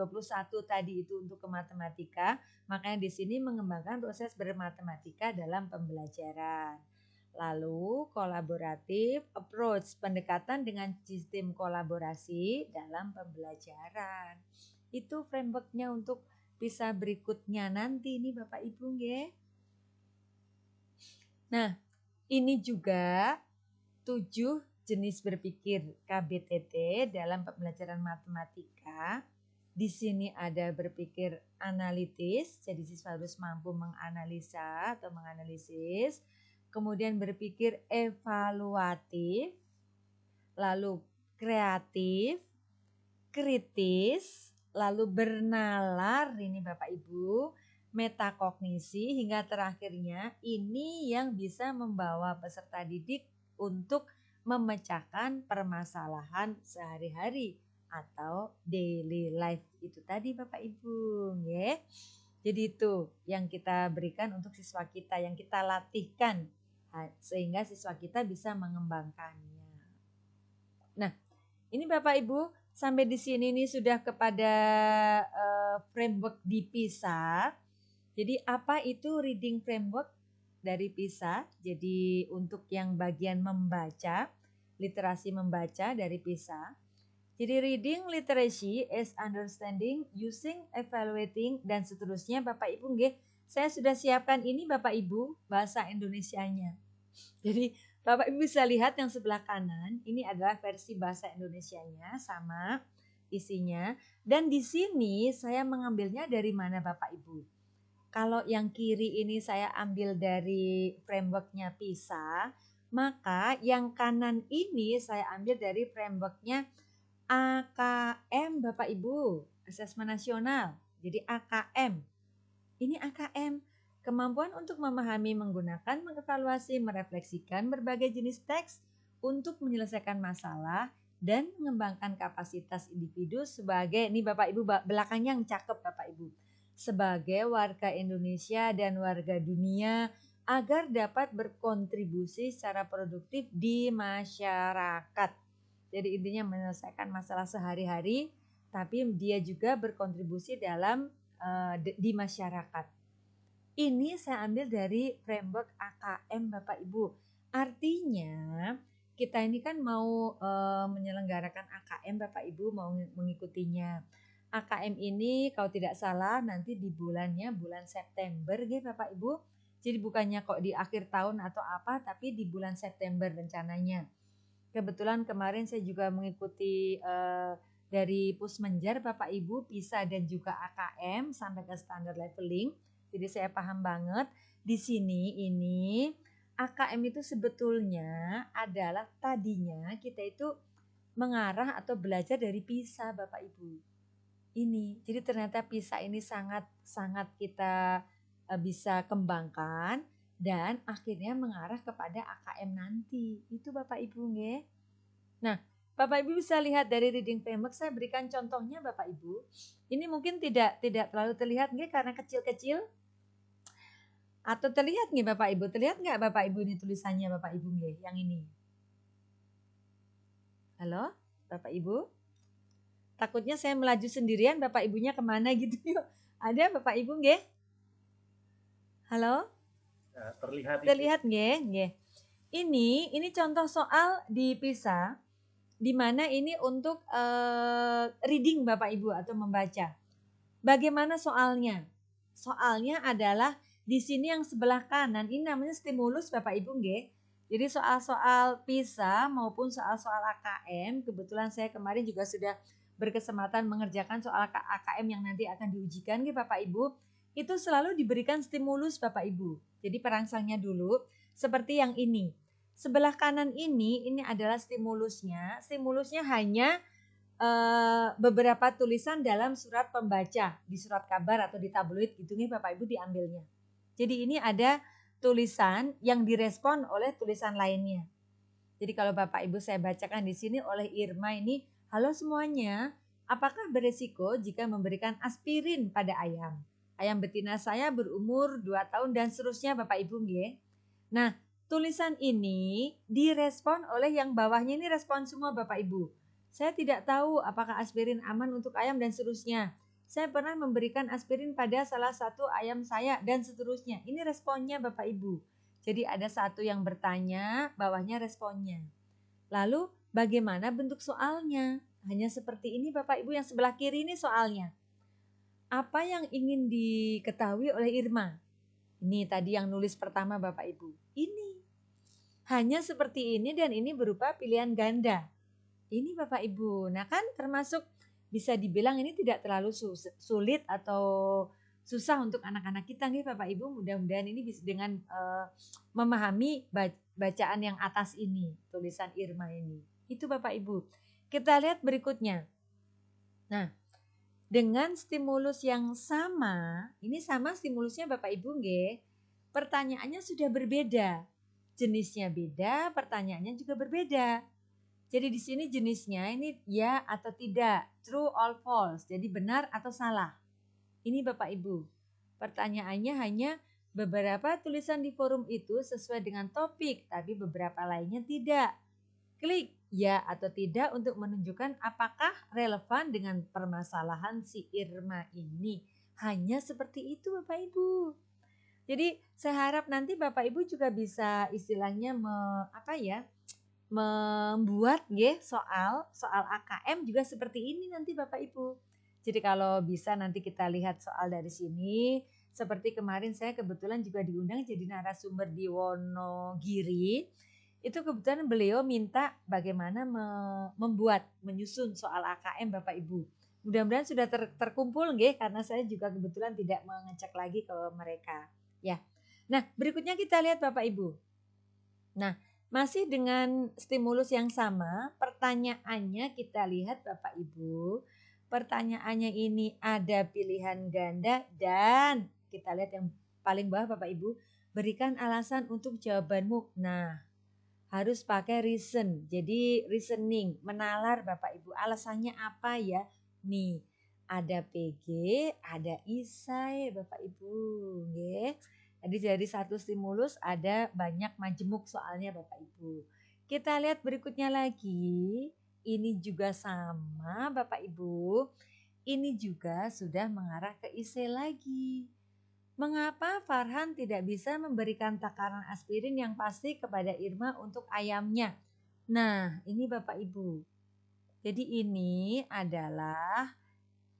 tadi itu untuk ke matematika, makanya di sini mengembangkan proses bermatematika dalam pembelajaran. Lalu kolaboratif approach, pendekatan dengan sistem kolaborasi dalam pembelajaran. Itu frameworknya untuk PISA berikutnya nanti ini Bapak Ibu nggih. Nah, ini juga 7 jenis berpikir KBTT dalam pembelajaran matematika. Di sini ada berpikir analitis, jadi siswa harus mampu menganalisa atau menganalisis. Kemudian berpikir evaluatif, lalu kreatif, kritis, lalu bernalar, ini Bapak Ibu, metakognisi, hingga terakhirnya ini yang bisa membawa peserta didik untuk memecahkan permasalahan sehari-hari atau daily life itu tadi Bapak Ibu, ya. Jadi itu yang kita berikan untuk siswa kita, yang kita latihkan sehingga siswa kita bisa mengembangkannya. Nah, ini Bapak Ibu sampai di sini nih sudah kepada framework di PISA. Jadi apa itu reading framework dari PISA? Jadi untuk yang bagian membaca, literasi membaca dari PISA. Jadi reading literacy is understanding, using, evaluating, dan seterusnya Bapak Ibu nggih. Saya sudah siapkan ini Bapak Ibu bahasa Indonesianya. Jadi Bapak Ibu bisa lihat yang sebelah kanan, ini adalah versi bahasa Indonesianya sama isinya. Dan di sini saya mengambilnya dari mana Bapak Ibu? Kalau yang kiri ini saya ambil dari frameworknya PISA, maka yang kanan ini saya ambil dari frameworknya AKM Bapak Ibu, Asesmen Nasional. Jadi AKM. Ini AKM. Kemampuan untuk memahami, menggunakan, mengevaluasi, merefleksikan berbagai jenis teks untuk menyelesaikan masalah dan mengembangkan kapasitas individu sebagai, ini Bapak Ibu belakangnya yang cakep Bapak Ibu, sebagai warga Indonesia dan warga dunia agar dapat berkontribusi secara produktif di masyarakat. Jadi intinya menyelesaikan masalah sehari-hari, tapi dia juga berkontribusi dalam di masyarakat. Ini saya ambil dari framework AKM Bapak Ibu. Artinya kita ini kan mau menyelenggarakan AKM Bapak Ibu, mau mengikutinya. AKM ini kalau tidak salah nanti di bulan September ya Bapak Ibu. Jadi bukannya kok di akhir tahun atau apa, tapi di bulan September rencananya. Kebetulan kemarin saya juga mengikuti dari Pusmenjar Bapak Ibu, PISA dan juga AKM sampai ke standar leveling. Jadi saya paham banget di sini ini AKM itu sebetulnya adalah tadinya kita itu mengarah atau belajar dari PISA Bapak Ibu. Ini. Jadi ternyata PISA ini sangat kita bisa kembangkan dan akhirnya mengarah kepada AKM nanti. Itu Bapak Ibu nggih. Nah, Bapak Ibu bisa lihat dari reading framework saya berikan contohnya Bapak Ibu. Ini mungkin tidak terlalu terlihat nggih karena kecil-kecil. Atau terlihat nggih Bapak Ibu? Terlihat nggak Bapak Ibu ini tulisannya Bapak Ibu nggih yang ini? Halo Bapak Ibu? Takutnya saya melaju sendirian Bapak Ibunya kemana gitu yuk. Ada Bapak Ibu nggih? Halo? Terlihat nggih? Ini contoh soal di PISA di mana ini untuk reading Bapak Ibu atau membaca. Bagaimana soalnya? Soalnya adalah di sini yang sebelah kanan ini namanya stimulus Bapak Ibu nggih. Jadi soal-soal PISA maupun soal-soal AKM, kebetulan saya kemarin juga sudah berkesempatan mengerjakan soal AKM yang nanti akan diujikan nggih Bapak Ibu. Itu selalu diberikan stimulus Bapak Ibu. Jadi perangsangnya dulu seperti yang ini. Sebelah kanan ini adalah stimulusnya. Stimulusnya hanya beberapa tulisan dalam surat pembaca, di surat kabar atau di tabloid gitu nih Bapak Ibu diambilnya. Jadi ini ada tulisan yang direspon oleh tulisan lainnya. Jadi kalau Bapak Ibu saya bacakan di sini oleh Irma ini, halo semuanya, apakah beresiko jika memberikan aspirin pada ayam? Ayam betina saya berumur 2 tahun dan seterusnya Bapak Ibu nggih. Nah, tulisan ini direspon oleh yang bawahnya ini respon semua Bapak Ibu. Saya tidak tahu apakah aspirin aman untuk ayam dan seterusnya. Saya pernah memberikan aspirin pada salah satu ayam saya dan seterusnya. Ini responnya Bapak Ibu. Jadi ada satu yang bertanya, bawahnya responnya. Lalu bagaimana bentuk soalnya? Hanya seperti ini Bapak Ibu, yang sebelah kiri ini soalnya. Apa yang ingin diketahui oleh Irma? Ini tadi yang nulis pertama Bapak Ibu. Ini. Hanya seperti ini dan ini berupa pilihan ganda. Ini Bapak Ibu. Nah kan termasuk bisa dibilang ini tidak terlalu sulit atau susah untuk anak-anak kita nih Bapak Ibu. Mudah-mudahan ini bisa dengan memahami bacaan yang atas ini, tulisan Irma ini. Itu Bapak Ibu. Kita lihat berikutnya. Nah, dengan stimulus yang sama, ini sama stimulusnya Bapak Ibu nggih. Pertanyaannya sudah berbeda. Jenisnya beda, pertanyaannya juga berbeda. Jadi di sini jenisnya ini ya atau tidak, true or false. Jadi benar atau salah. Ini Bapak Ibu. Pertanyaannya hanya beberapa tulisan di forum itu sesuai dengan topik, tapi beberapa lainnya tidak. Klik ya atau tidak untuk menunjukkan apakah relevan dengan permasalahan si Irma ini. Hanya seperti itu Bapak Ibu. Jadi saya harap nanti Bapak Ibu juga bisa istilahnya membuat soal AKM juga seperti ini nanti Bapak Ibu. Jadi kalau bisa nanti kita lihat soal dari sini, seperti kemarin saya kebetulan juga diundang jadi narasumber di Wonogiri. Itu kebetulan beliau minta bagaimana menyusun soal AKM Bapak Ibu. Mudah-mudahan sudah terkumpul nggih, karena saya juga kebetulan tidak mengecek lagi ke mereka. Ya. Nah, berikutnya kita lihat Bapak Ibu. Nah, masih dengan stimulus yang sama, pertanyaannya kita lihat Bapak Ibu. Pertanyaannya ini ada pilihan ganda dan kita lihat yang paling bawah Bapak Ibu, berikan alasan untuk jawabanmu. Nah, harus pakai reason. Jadi reasoning, menalar Bapak Ibu. Alasannya apa ya? Nih, ada PG, ada isai Bapak Ibu, nggih. Jadi dari satu stimulus ada banyak majemuk soalnya Bapak Ibu. Kita lihat berikutnya lagi. Ini juga sama Bapak Ibu. Ini juga sudah mengarah ke isai lagi. Mengapa Farhan tidak bisa memberikan takaran aspirin yang pasti kepada Irma untuk ayamnya? Nah, ini Bapak Ibu. Jadi ini adalah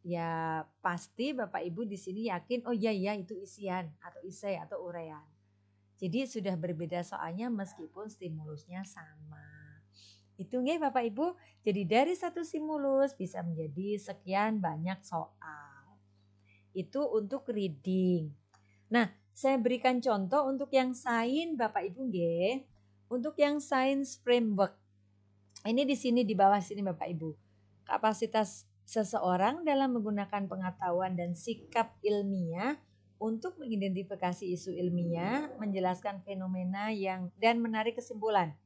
ya pasti Bapak Ibu di sini yakin oh iya itu isian atau isai atau urean. Jadi sudah berbeda soalnya meskipun stimulusnya sama. Itu nggih Bapak Ibu. Jadi dari satu stimulus bisa menjadi sekian banyak soal. Itu untuk reading. Nah, saya berikan contoh untuk yang sains Bapak Ibu nggih. Untuk yang science framework. Ini di sini di bawah sini Bapak Ibu. Kapasitas seseorang dalam menggunakan pengetahuan dan sikap ilmiah untuk mengidentifikasi isu ilmiah, menjelaskan fenomena dan menarik kesimpulan.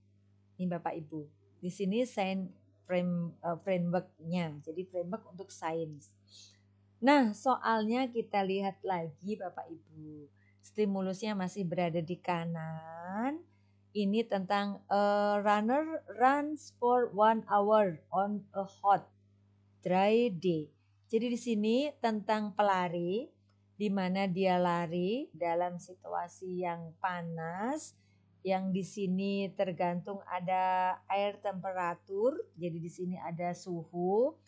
Ini Bapak Ibu. Di sini science framework-nya. Jadi framework untuk sains. Nah, soalnya kita lihat lagi Bapak Ibu. Stimulusnya masih berada di kanan. Ini tentang a runner runs for 1 hour on a hot dry day. Jadi di sini tentang pelari di mana dia lari dalam situasi yang panas, yang di sini tergantung ada air temperatur. Jadi di sini ada suhu,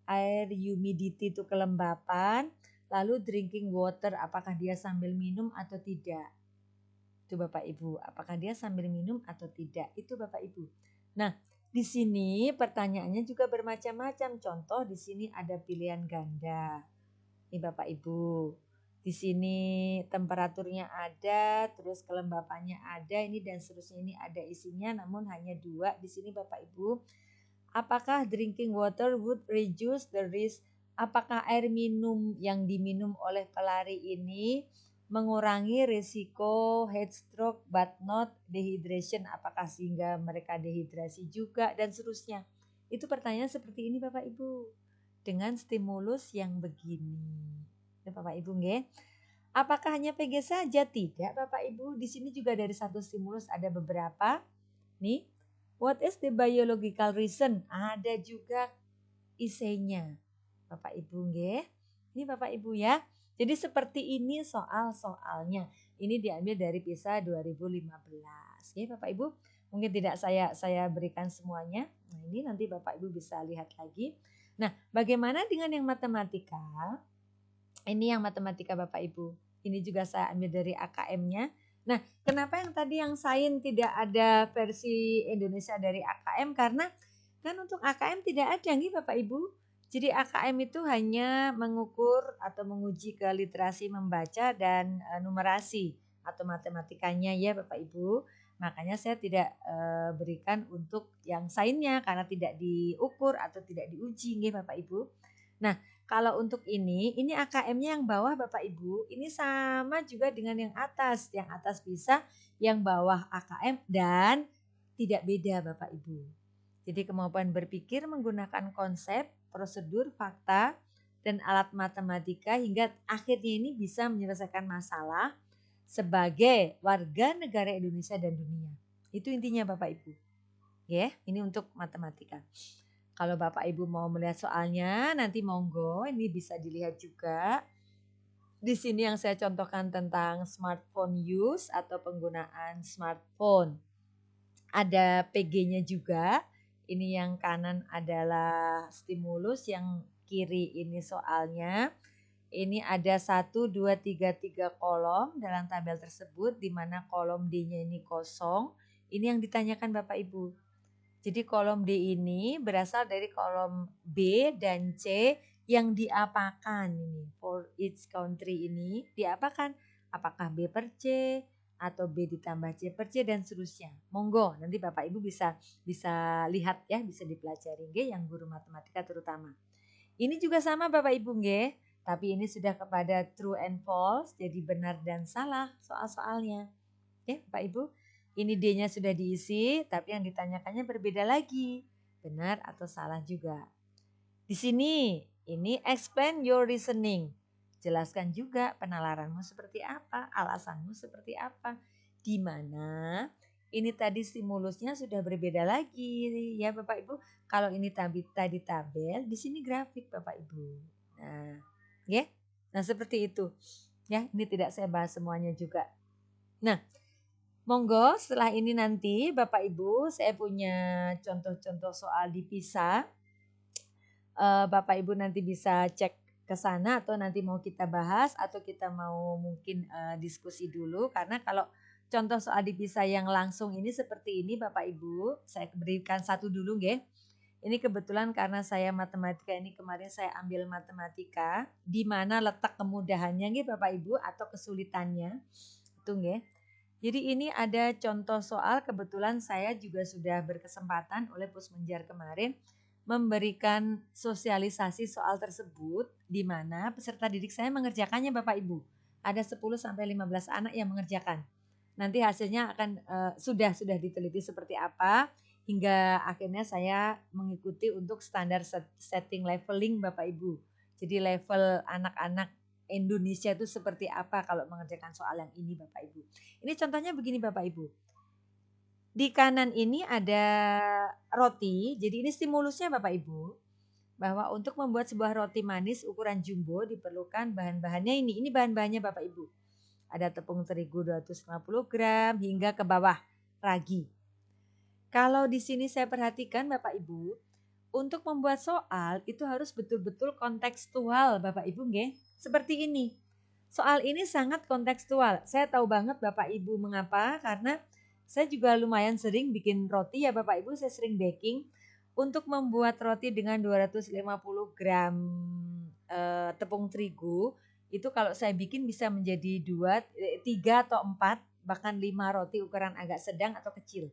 air humidity itu kelembapan, Lalu drinking water, apakah dia sambil minum atau tidak? Itu Bapak Ibu, apakah dia sambil minum atau tidak? Itu Bapak Ibu. Nah, di sini pertanyaannya juga bermacam-macam. Contoh di sini ada pilihan ganda. Ini Bapak Ibu. Di sini temperaturnya ada, terus kelembapannya ada, ini dan seterusnya, ini ada isinya namun hanya 2 di sini Bapak Ibu. Apakah drinking water would reduce the risk? Apakah air minum yang diminum oleh pelari ini mengurangi risiko heat stroke but not dehydration? Apakah sehingga mereka dehidrasi juga dan seterusnya? Itu pertanyaan seperti ini Bapak Ibu. Dengan stimulus yang begini. Ini Bapak Ibu nggih. Apakah hanya PG saja? Tidak Bapak Ibu. Di sini juga dari satu stimulus ada beberapa. Nih, what is the biological reason? Ada juga isinya. Bapak Ibu nggih. Ini Bapak Ibu ya. Jadi seperti ini soal-soalnya. Ini diambil dari PISA 2015. Ya Bapak Ibu, mungkin tidak saya berikan semuanya. Nah, ini nanti Bapak Ibu bisa lihat lagi. Nah, bagaimana dengan yang matematika? Ini yang matematika Bapak Ibu. Ini juga saya ambil dari AKM-nya. Nah, kenapa yang tadi yang sains tidak ada versi Indonesia dari AKM? Karena kan untuk AKM tidak ada nih Bapak Ibu. Jadi AKM itu hanya mengukur atau menguji ke literasi membaca dan numerasi atau matematikanya ya Bapak Ibu. Makanya saya tidak berikan untuk yang sainsnya karena tidak diukur atau tidak diuji nih Bapak Ibu. Nah, kalau untuk ini AKM-nya yang bawah Bapak Ibu, ini sama juga dengan yang atas. Yang atas bisa, yang bawah AKM dan tidak beda Bapak Ibu. Jadi kemampuan berpikir menggunakan konsep, prosedur, fakta, dan alat matematika hingga akhirnya ini bisa menyelesaikan masalah sebagai warga negara Indonesia dan dunia. Itu intinya Bapak Ibu. Ya, ini untuk matematika. Kalau Bapak Ibu mau melihat soalnya, nanti monggo, ini bisa dilihat juga. Di sini yang saya contohkan tentang smartphone use atau penggunaan smartphone. Ada PG-nya juga. Ini yang kanan adalah stimulus, yang kiri ini soalnya. Ini ada 1, 2, 3 kolom dalam tabel tersebut, di mana kolom D-nya ini kosong. Ini yang ditanyakan Bapak Ibu. Jadi kolom D ini berasal dari kolom B dan C yang diapakan ini. For each country ini diapakan? Apakah B per C atau B ditambah C per C dan seterusnya. Monggo nanti Bapak Ibu bisa lihat ya, bisa dipelajari nggih yang guru matematika terutama. Ini juga sama Bapak Ibu nggih, tapi ini sudah kepada true and false, jadi benar dan salah soal-soalnya. Ya, Bapak Ibu. Ini D-nya sudah diisi, tapi yang ditanyakannya berbeda lagi. Benar atau salah juga. Di sini, ini explain your reasoning. Jelaskan juga penalaranmu seperti apa, alasanmu seperti apa. Di mana ini tadi stimulusnya sudah berbeda lagi ya Bapak Ibu. Kalau ini tadi tabel, di sini grafik Bapak Ibu. Nah, ya. Nah, seperti itu. Ya, ini tidak saya bahas semuanya juga. Nah, monggo setelah ini nanti Bapak Ibu saya punya contoh-contoh soal di PISA. Bapak Ibu nanti bisa cek ke sana atau nanti mau kita bahas atau kita mau mungkin diskusi dulu, karena kalau contoh soal di PISA yang langsung ini seperti ini Bapak Ibu, saya berikan satu dulu nggih. Ini kebetulan karena saya matematika ini kemarin saya ambil matematika, di mana letak kemudahannya nggih Bapak Ibu atau kesulitannya. Itu nggih. Jadi ini ada contoh soal, kebetulan saya juga sudah berkesempatan oleh Pusmenjar kemarin memberikan sosialisasi soal tersebut, di mana peserta didik saya mengerjakannya Bapak Ibu. Ada 10 sampai 15 anak yang mengerjakan. Nanti hasilnya akan sudah diteliti seperti apa hingga akhirnya saya mengikuti untuk standar setting leveling Bapak Ibu. Jadi level anak-anak Indonesia itu seperti apa kalau mengerjakan soal yang ini Bapak Ibu. Ini contohnya begini Bapak Ibu. Di kanan ini ada roti, jadi ini stimulusnya Bapak Ibu. Bahwa untuk membuat sebuah roti manis ukuran jumbo diperlukan bahan-bahannya ini bahan-bahannya Bapak Ibu. Ada tepung terigu 250 gram hingga ke bawah ragi. Kalau di sini saya perhatikan Bapak Ibu, untuk membuat soal itu harus betul-betul kontekstual Bapak Ibu nggih. Seperti ini. Soal ini sangat kontekstual. Saya tahu banget Bapak Ibu mengapa, karena saya juga lumayan sering bikin roti ya Bapak Ibu, saya sering baking. Untuk membuat roti dengan 250 gram tepung terigu, itu kalau saya bikin bisa menjadi 3 atau 4, bahkan 5 roti ukuran agak sedang atau kecil.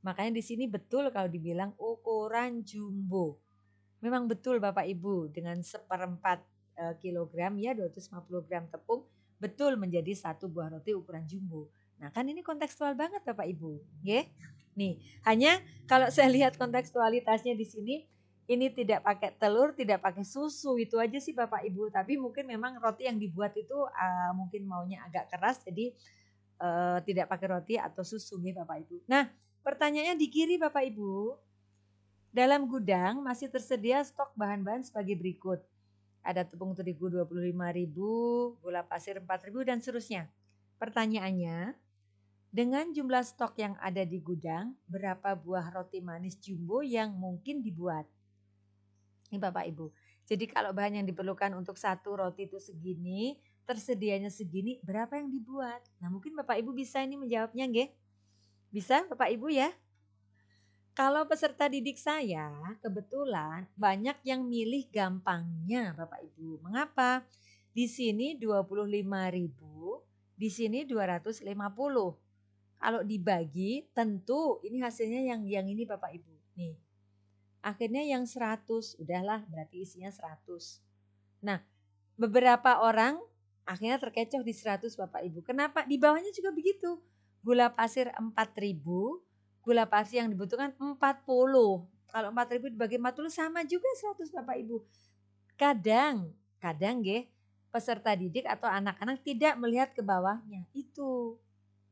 Makanya di sini betul kalau dibilang ukuran jumbo. Memang betul Bapak Ibu, dengan 1/4 kilogram ya 250 gram tepung betul menjadi satu buah roti ukuran jumbo. Nah kan ini kontekstual banget Bapak Ibu, ya. Nih, hanya kalau saya lihat kontekstualitasnya di sini, ini tidak pakai telur, tidak pakai susu, itu aja sih Bapak Ibu. Tapi mungkin memang roti yang dibuat itu mungkin maunya agak keras, jadi tidak pakai roti atau susu nih Bapak Ibu. Nah, pertanyaannya di kiri Bapak Ibu. Dalam gudang masih tersedia stok bahan-bahan sebagai berikut. Ada tepung terigu 25.000, gula pasir 4.000 dan seterusnya. Pertanyaannya, dengan jumlah stok yang ada di gudang, berapa buah roti manis jumbo yang mungkin dibuat? Ini Bapak Ibu. Jadi kalau bahan yang diperlukan untuk satu roti itu segini, tersedianya segini, berapa yang dibuat? Nah mungkin Bapak Ibu bisa ini menjawabnya nggih? Bisa Bapak Ibu ya? Kalau peserta didik saya kebetulan banyak yang milih gampangnya Bapak Ibu. Mengapa? Di sini 25.000, di sini 250. Kalau dibagi tentu ini hasilnya yang ini Bapak Ibu. Nih. Akhirnya yang 100, udahlah berarti isinya 100. Nah, beberapa orang akhirnya terkecoh di 100 Bapak Ibu. Kenapa? Di bawahnya juga begitu. Gula pasir 4.000, gula pasir yang dibutuhkan 40. Kalau 4.000 dibagi 40 sama juga 100 Bapak Ibu. Kadang nggih peserta didik atau anak-anak tidak melihat ke bawahnya. Itu.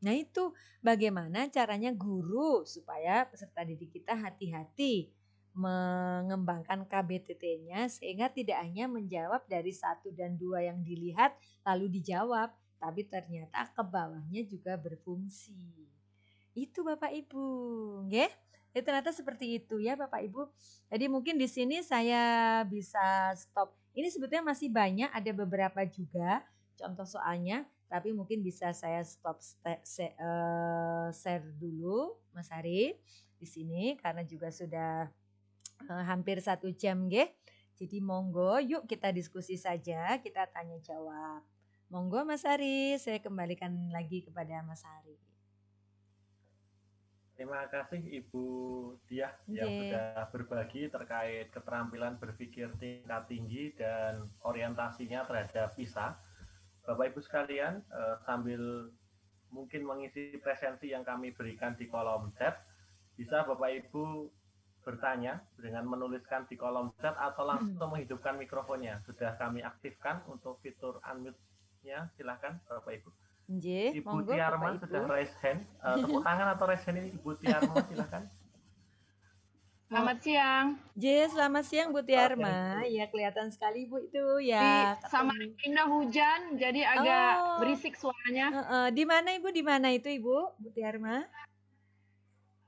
Nah, itu bagaimana caranya guru supaya peserta didik kita hati-hati mengembangkan KBTT-nya sehingga tidak hanya menjawab dari 1 dan 2 yang dilihat lalu dijawab, tapi ternyata ke bawahnya juga berfungsi. Itu Bapak Ibu, nggih. Ya ternyata seperti itu ya Bapak Ibu. Jadi mungkin di sini saya bisa stop. Ini sebetulnya masih banyak, ada beberapa juga contoh soalnya, tapi mungkin bisa saya stop share dulu Mas Hari di sini karena juga sudah hampir 1 jam nggih. Jadi monggo yuk kita diskusi saja, kita tanya jawab. Monggo Mas Hari, saya kembalikan lagi kepada Mas Hari. Terima kasih Ibu Diah yang sudah berbagi terkait keterampilan berpikir tingkat tinggi dan orientasinya terhadap PISA. Bapak Ibu sekalian, sambil mungkin mengisi presensi yang kami berikan di kolom chat, bisa Bapak Ibu bertanya dengan menuliskan di kolom chat atau langsung menghidupkan mikrofonnya. Sudah kami aktifkan untuk fitur unmute-nya, silahkan Bapak Ibu. Ibu monggo, Tiarma sudah raise hand. Tepuk tangan atau raise hand ini Ibu Tiarma, silahkan. Selamat siang. Selamat siang Bu Tiarma. Ya kelihatan sekali Bu itu ya. Sama Indah hujan jadi agak berisik suaranya. Di mana Ibu? Di mana itu Ibu? Bu Tiarma?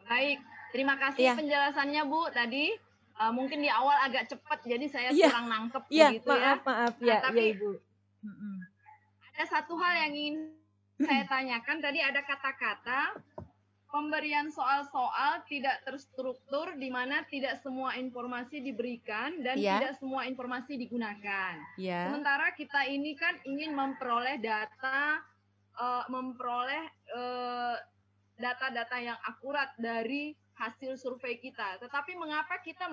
Baik, terima kasih penjelasannya Bu tadi. Mungkin di awal agak cepat jadi saya kurang nangkep begitu ya. Maaf ya, tapi Ibu. Ada satu hal yang ingin saya tanyakan, tadi ada kata-kata pemberian soal-soal tidak terstruktur di mana tidak semua informasi diberikan dan tidak semua informasi digunakan. Sementara kita ini kan ingin memperoleh data, data-data yang akurat dari hasil survei kita. Tetapi mengapa kita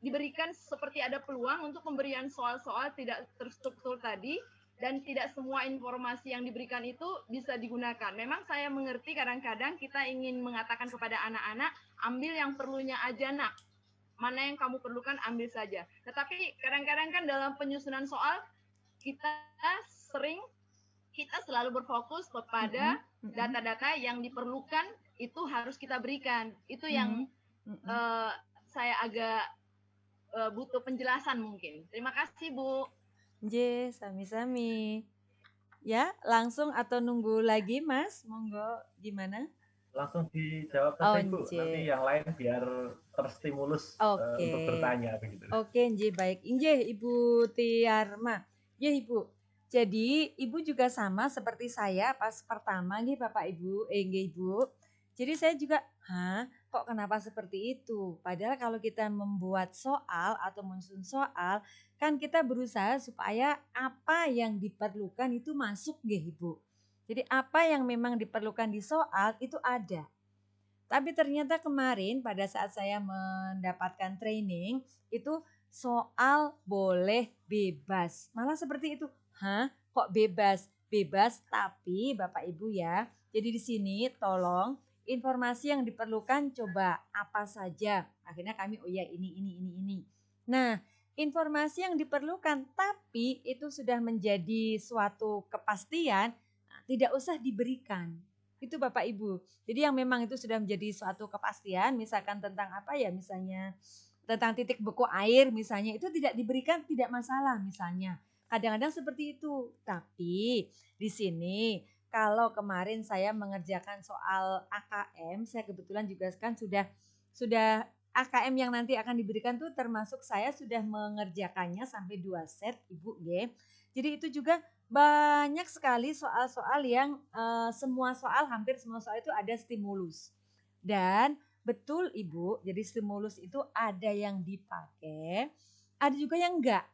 diberikan seperti ada peluang untuk pemberian soal-soal tidak terstruktur tadi, dan tidak semua informasi yang diberikan itu bisa digunakan. Memang saya mengerti kadang-kadang kita ingin mengatakan kepada anak-anak, ambil yang perlunya aja nak. Mana yang kamu perlukan ambil saja. Tetapi kadang-kadang kan dalam penyusunan soal, kita selalu berfokus kepada data-data yang diperlukan itu harus kita berikan. Itu yang saya agak butuh penjelasan mungkin. Terima kasih Bu. Sami-sami. Ya, langsung atau nunggu lagi Mas? Monggo, gimana? Langsung dijawab saja Ibu, nanti Onje. yang lain biar terstimulus untuk Oke. bertanya begitu. Oke, nggih baik. Inggih Ibu Tiarma. Nggih Ibu. Jadi Ibu juga sama seperti saya pas pertama nggih Bapak Ibu, nggih Ibu. Jadi saya juga, hah, kok kenapa seperti itu? Padahal kalau kita membuat soal atau menyusun soal, kan kita berusaha supaya apa yang diperlukan itu masuk nggih Ibu. Jadi apa yang memang diperlukan di soal itu ada. Tapi ternyata kemarin pada saat saya mendapatkan training itu soal boleh bebas. Malah seperti itu. Hah? Kok bebas? Bebas tapi Bapak Ibu ya. Jadi di sini tolong informasi yang diperlukan coba apa saja. Akhirnya kami oh ya ini. Nah, informasi yang diperlukan tapi itu sudah menjadi suatu kepastian tidak usah diberikan. Itu Bapak Ibu. Jadi yang memang itu sudah menjadi suatu kepastian, misalkan tentang apa ya, misalnya tentang titik beku air misalnya, itu tidak diberikan tidak masalah misalnya. Kadang-kadang seperti itu. Tapi di sini kalau kemarin saya mengerjakan soal AKM, saya kebetulan juga kan sudah AKM yang nanti akan diberikan tuh termasuk saya sudah mengerjakannya sampai 2 set Ibu nggih. Jadi itu juga banyak sekali soal-soal yang hampir semua soal itu ada stimulus. Dan betul Ibu, jadi stimulus itu ada yang dipakai, ada juga yang enggak.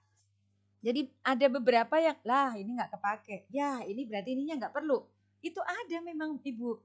Jadi ada beberapa yang lah ini enggak kepake. Ya, ini berarti ininya enggak perlu. Itu ada memang Ibu.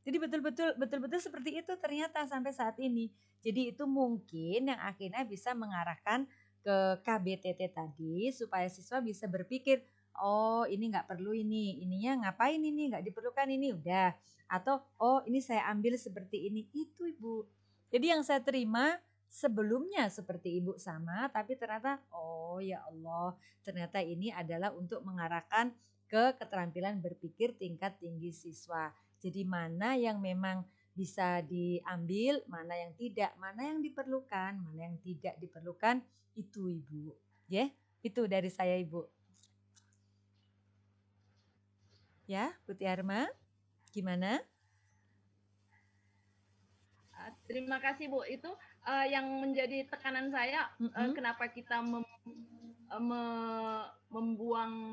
Jadi betul-betul seperti itu ternyata sampai saat ini. Jadi itu mungkin yang akhirnya bisa mengarahkan ke KBTT tadi supaya siswa bisa berpikir, oh ini nggak perlu ini, ininya ngapain ini, nggak diperlukan ini, udah. Atau oh ini saya ambil seperti ini, itu Ibu. Jadi yang saya terima sebelumnya seperti Ibu sama, tapi ternyata oh ya Allah, ternyata ini adalah untuk mengarahkan ke keterampilan berpikir tingkat tinggi siswa. Jadi mana yang memang bisa diambil, mana yang tidak, mana yang diperlukan, mana yang tidak diperlukan, itu Ibu. Ya, itu dari saya Ibu. Ya, Putih Arma, gimana? Terima kasih Bu. Itu yang menjadi tekanan saya, kenapa kita membuang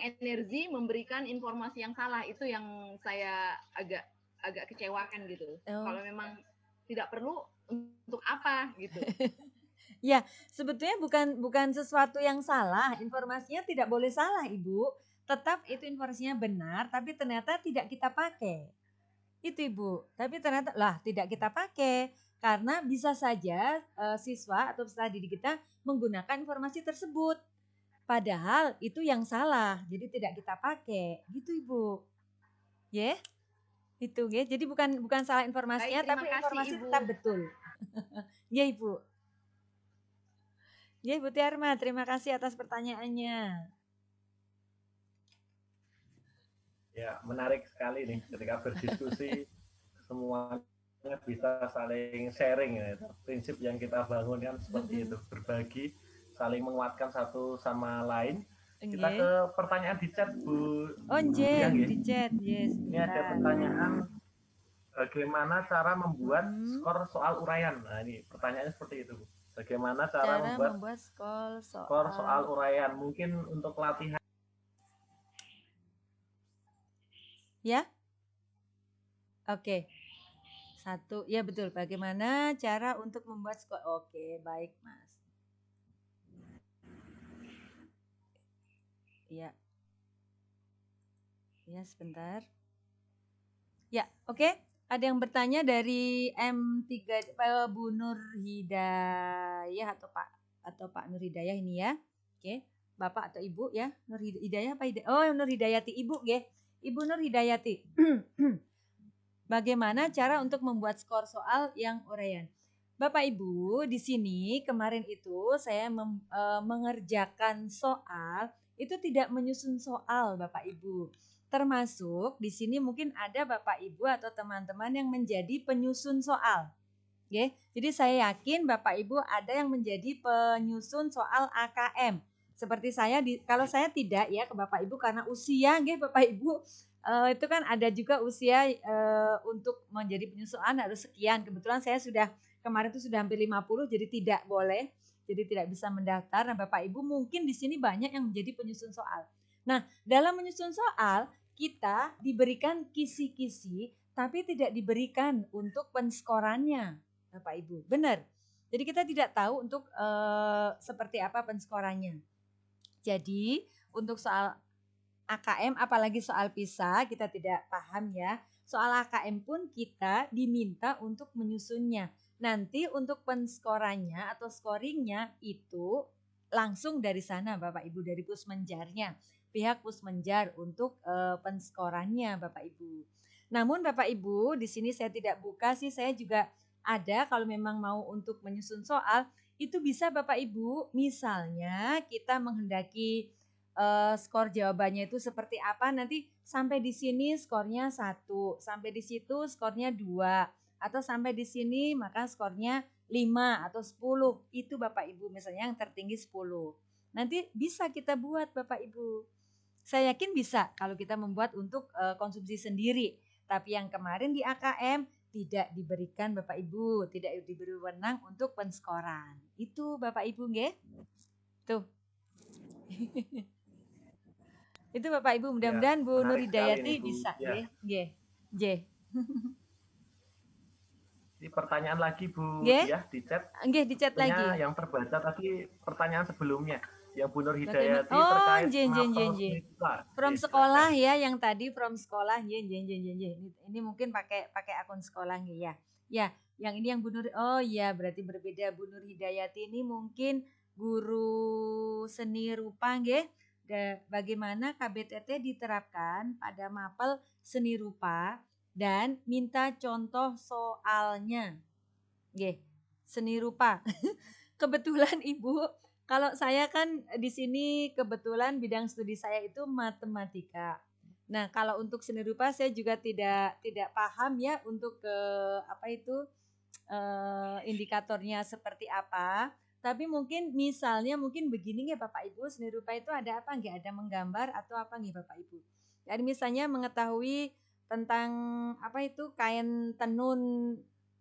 energi memberikan informasi yang salah, itu yang saya agak kecewakan gitu. Kalau memang tidak perlu, untuk apa gitu. Ya, sebetulnya bukan sesuatu yang salah, informasinya tidak boleh salah Ibu. Tetap itu informasinya benar, tapi ternyata tidak kita pakai. Itu Ibu, tapi ternyata lah tidak kita pakai karena bisa saja siswa atau peserta didik kita menggunakan informasi tersebut. Padahal itu yang salah, jadi tidak kita pakai. Gitu Ibu. Ya, itu ya. Jadi bukan salah informasinya, Baik, terima tapi kasih, informasi Ibu. tetap betul. Ya Ibu. Ya Ibu Tiarma, terima kasih atas pertanyaannya. Ya, menarik sekali nih ketika berdiskusi semuanya bisa saling sharing ya. Prinsip yang kita bangun kan seperti itu, berbagi, saling menguatkan satu sama lain. Kita ke pertanyaan di chat Bu. Oh, di chat, yes. Ini ada pertanyaan, bagaimana cara membuat skor soal uraian? Nah, ini pertanyaannya seperti itu. Bagaimana cara membuat skor soal uraian? Mungkin untuk latihan. Ya? Oke. Satu, ya betul. Bagaimana cara untuk membuat skor? Oke, baik Mas. Ya. Ya, sebentar. Ya, oke. Ada yang bertanya dari M3 Bu Nur Hidayah atau Pak Nur Hidayah ini ya. Oke. Bapak atau Ibu ya? Nur Hidayah apa Hidayah? Oh, Nur Hidayati Ibu ya. Ibu Nur Hidayati. Bagaimana cara untuk membuat skor soal yang uraian? Bapak Ibu, di sini kemarin itu saya mengerjakan soal itu tidak menyusun soal Bapak Ibu. Termasuk di sini mungkin ada Bapak Ibu atau teman-teman yang menjadi penyusun soal. Oke, jadi saya yakin Bapak Ibu ada yang menjadi penyusun soal AKM. Seperti saya kalau saya tidak ya ke Bapak Ibu karena usia nggih Bapak Ibu itu kan ada juga usia untuk menjadi penyusuan harus sekian. Kebetulan saya sudah kemarin itu sudah hampir 50, jadi tidak boleh, jadi tidak bisa mendaftar. Nah, Bapak Ibu mungkin di sini banyak yang menjadi penyusun soal. Nah, dalam menyusun soal kita diberikan kisi-kisi tapi tidak diberikan untuk penskorannya, Bapak Ibu. Benar. Jadi kita tidak tahu untuk seperti apa penskorannya. Jadi untuk soal AKM apalagi soal PISA kita tidak paham ya. Soal AKM pun kita diminta untuk menyusunnya. Nanti untuk penskorannya atau scoringnya itu langsung dari sana Bapak Ibu, dari Pusmenjarnya. Pihak Pusmenjar untuk penskorannya Bapak Ibu. Namun Bapak Ibu di sini saya tidak buka sih, saya juga ada kalau memang mau untuk menyusun soal itu bisa Bapak Ibu, misalnya kita menghendaki skor jawabannya itu seperti apa, nanti sampai di sini skornya 1, sampai di situ skornya 2, atau sampai di sini maka skornya 5 atau 10. Itu Bapak Ibu misalnya yang tertinggi 10. Nanti bisa kita buat Bapak Ibu. Saya yakin bisa kalau kita membuat untuk konsumsi sendiri. Tapi yang kemarin di AKM tidak diberikan Bapak Ibu, tidak diberi wewenang untuk penskoran. Itu Bapak Ibu nggih. Tuh. Itu Bapak Ibu, mudah-mudahan Bu Nur Hidayati bisa nggih. Nggih. Ini pertanyaan lagi Bu Nggih? Diah di chat. Nggih, di chat lagi. Yang terbaca tadi pertanyaan sebelumnya yang Bu Nur Hidayati terkait terkait from sekolah ya, yang tadi from sekolah ini mungkin pakai akun sekolah ya. Ya, yang ini yang Bu Nur, oh ya berarti berbeda. Bu Nur Hidayati ini mungkin guru seni rupa nggih. Bagaimana KBTT diterapkan pada mapel seni rupa dan minta contoh soalnya. Nggih, seni rupa. Kebetulan Ibu, kalau saya kan di sini kebetulan bidang studi saya itu matematika. Nah, kalau untuk seni rupa saya juga tidak paham ya untuk indikatornya seperti apa. Tapi mungkin misalnya mungkin begini ya Bapak Ibu, seni rupa itu ada apa nggih? Ada menggambar atau apa nih Bapak Ibu? Jadi misalnya mengetahui tentang kain tenun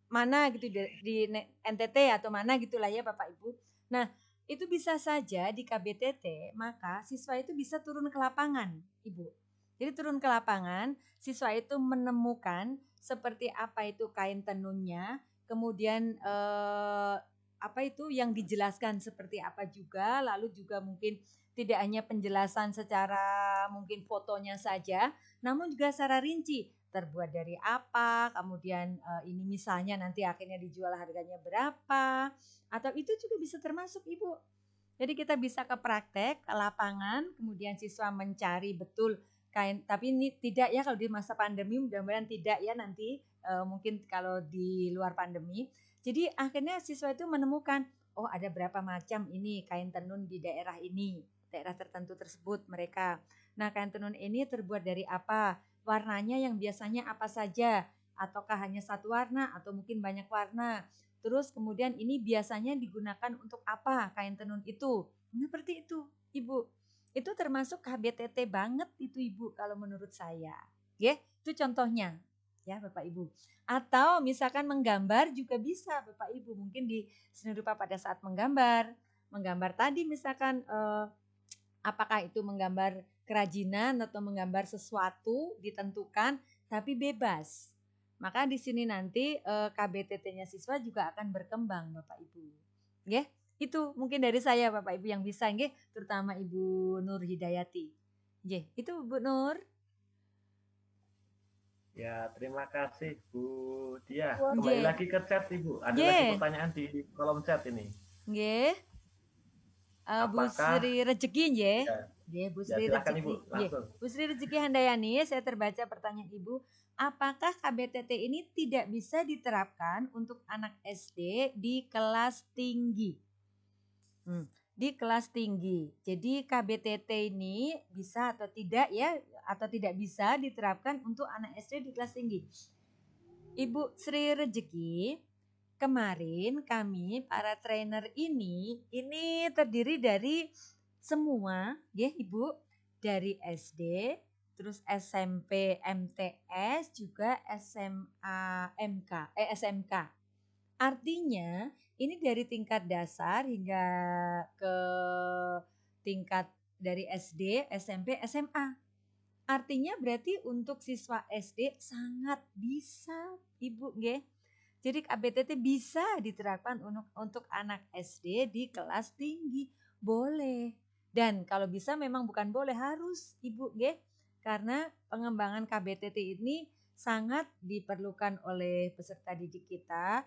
mana gitu di NTT atau mana gitulah ya Bapak Ibu. Nah, itu bisa saja di KBTT, maka siswa itu bisa turun ke lapangan, Ibu. Jadi turun ke lapangan, siswa itu menemukan seperti apa itu kain tenunnya, kemudian yang dijelaskan seperti apa juga, lalu juga mungkin tidak hanya penjelasan secara mungkin fotonya saja, namun juga secara rinci terbuat dari apa, kemudian ini misalnya nanti akhirnya dijual harganya berapa, atau itu juga bisa termasuk Ibu. Jadi kita bisa ke praktek, ke lapangan, kemudian siswa mencari betul kain, tapi ini tidak ya kalau di masa pandemi, mudah-mudahan tidak ya nanti mungkin kalau di luar pandemi. Jadi akhirnya siswa itu menemukan, oh ada berapa macam ini kain tenun di daerah ini, daerah tertentu tersebut mereka. Nah kain tenun ini terbuat dari apa, warnanya yang biasanya apa saja, ataukah hanya satu warna atau mungkin banyak warna. Terus kemudian ini biasanya digunakan untuk apa kain tenun itu. Seperti itu Ibu. Itu termasuk KBTT banget itu Ibu kalau menurut saya. Ya, itu contohnya ya Bapak Ibu. Atau misalkan menggambar juga bisa Bapak Ibu. Mungkin di seni rupa pada saat menggambar tadi misalkan apakah itu menggambar kerajinan atau menggambar sesuatu ditentukan tapi bebas. Maka di sini nanti KBTT-nya siswa juga akan berkembang Bapak Ibu. Nggih, itu mungkin dari saya Bapak Ibu yang bisa nggih, terutama Ibu Nur Hidayati. Nggih, itu Bu Nur. Ya, terima kasih Bu Diah. Kembali lagi ke chat Ibu. Ada lagi pertanyaan di kolom chat ini. Nggih. Bu Sri Rezeki nggih. Nggih, Bu Sri Rezeki. Bu Sri Rezeki Handayani, saya terbaca pertanyaan Ibu. Apakah KBTT ini tidak bisa diterapkan untuk anak SD di kelas tinggi? Di kelas tinggi. Jadi KBTT ini bisa atau tidak ya, atau tidak bisa diterapkan untuk anak SD di kelas tinggi. Ibu Sri Rezeki, kemarin kami para trainer ini terdiri dari semua ya Ibu, dari SD, terus SMP MTS, juga SMA SMK. Artinya ini dari tingkat dasar hingga ke tingkat dari SD, SMP, SMA. Artinya berarti untuk siswa SD sangat bisa Ibu nggih. Jadi KBTT bisa diterapkan untuk anak SD di kelas tinggi. Boleh. Dan kalau bisa memang bukan boleh, harus Ibu nggih. Karena pengembangan KBTT ini sangat diperlukan oleh peserta didik kita,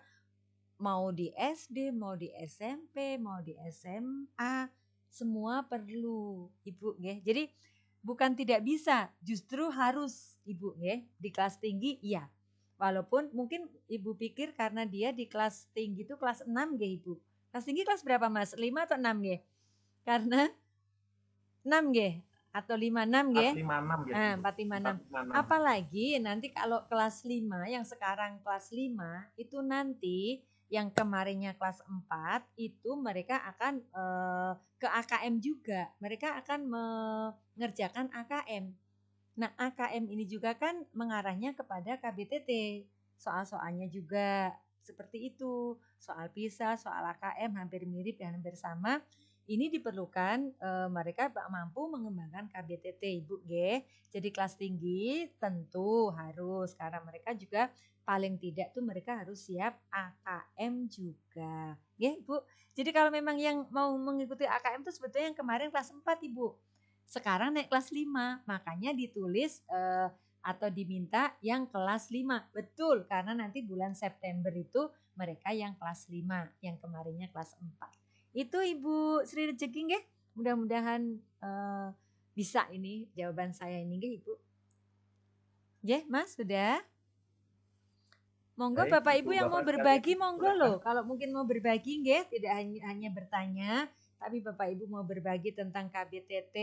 mau di SD, mau di SMP, mau di SMA, semua perlu Ibu nggih. Jadi bukan tidak bisa, justru harus Ibu nggih. Di kelas tinggi iya. Walaupun mungkin Ibu pikir karena dia di kelas tinggi itu kelas 6 nggih Ibu. Kelas tinggi kelas berapa Mas? 5 atau 6 nggih? Karena 6 nggih atau 5 6 nggih? 456 gitu. 456. Apalagi nanti kalau kelas 5 yang sekarang kelas 5 itu nanti yang kemarinnya kelas 4 itu mereka akan ke AKM juga. Mereka akan mengerjakan AKM. Nah, AKM ini juga kan mengarahnya kepada KBTT. Soal-soalnya juga seperti itu. Soal PISA, soal AKM hampir mirip dan hampir sama. Ini diperlukan mereka mampu mengembangkan KBTT, Ibu nggih. Jadi kelas tinggi tentu harus, karena mereka juga paling tidak tuh mereka harus siap AKM juga. Nggih, Ibu. Jadi kalau memang yang mau mengikuti AKM itu sebetulnya yang kemarin kelas 4, Ibu. Sekarang naik kelas 5, makanya ditulis atau diminta yang kelas 5. Betul, karena nanti bulan September itu mereka yang kelas 5, yang kemarinnya kelas 4. Itu Ibu Sri Rejeki nggih. Mudah-mudahan bisa ini jawaban saya ini nggih Ibu. Nggih, Mas, sudah? Monggo Baik, Bapak Ibu yang mau berbagi sekalian, monggo loh. Kalau mungkin mau berbagi nggih, tidak hanya bertanya, tapi Bapak Ibu mau berbagi tentang KBTT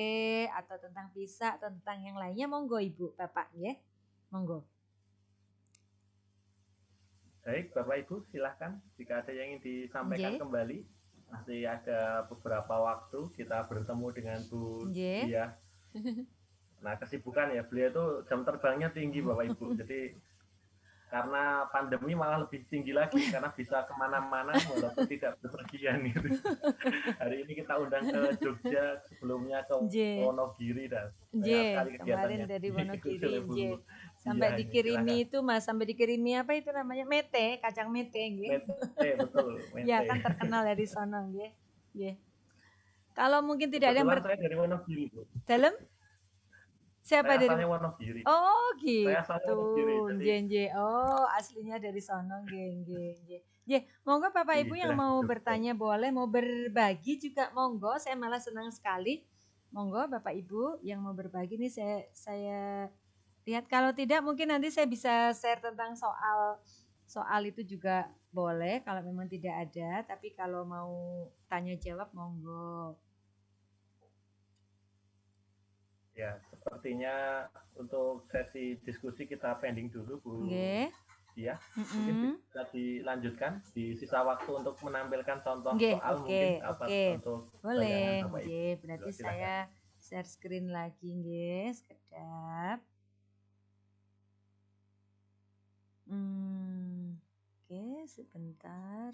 atau tentang PISA atau tentang yang lainnya, monggo Ibu, Bapak nggih. Monggo. Baik, Bapak Ibu silahkan jika ada yang ingin disampaikan Nggih. kembali. Masih ada beberapa waktu kita bertemu dengan Bu Nggih. Diah. Nah, kesibukan ya, beliau itu jam terbangnya tinggi Bapak Ibu. Jadi karena pandemi malah lebih tinggi lagi karena bisa kemana-mana walaupun tidak berpergian gitu. Hari ini kita undang ke Jogja, sebelumnya ke Wonogiri dan banyak sekali kegiatannya. Kemarin dari Wonogiri, Iya, sampai dikirimi silakan. itu Mas, sampai dikirimi apa itu namanya mete, kacang mete nggih. Mete, betul, mete. Ya kan terkenal dari sono nggih. Nggih. Kalau mungkin tidak ada yang saya dari Wonogiri, Bu. Dalam? Siapa Saya dari asalnya Wonogiri. Oh gitu. Saya asalnya Wonogiri. Nggih. Oh, aslinya dari sono nggih. Nggih, monggo Bapak Ibu yang mau bertanya boleh, mau berbagi juga monggo. Saya malah senang sekali. Monggo Bapak Ibu yang mau berbagi nih saya lihat, kalau tidak mungkin nanti saya bisa share tentang soal itu juga boleh kalau memang tidak ada, tapi kalau mau tanya jawab monggo. Ya, sepertinya untuk sesi diskusi kita pending dulu, Bu. Nggih. Ya, mungkin bisa dilanjutkan di sisa waktu untuk menampilkan contoh Nggih, soal mungkin atau untuk boleh. bayangan Bapak Ibu. Nggih, berarti saya share screen lagi nggih, sekedap. Oke, sebentar.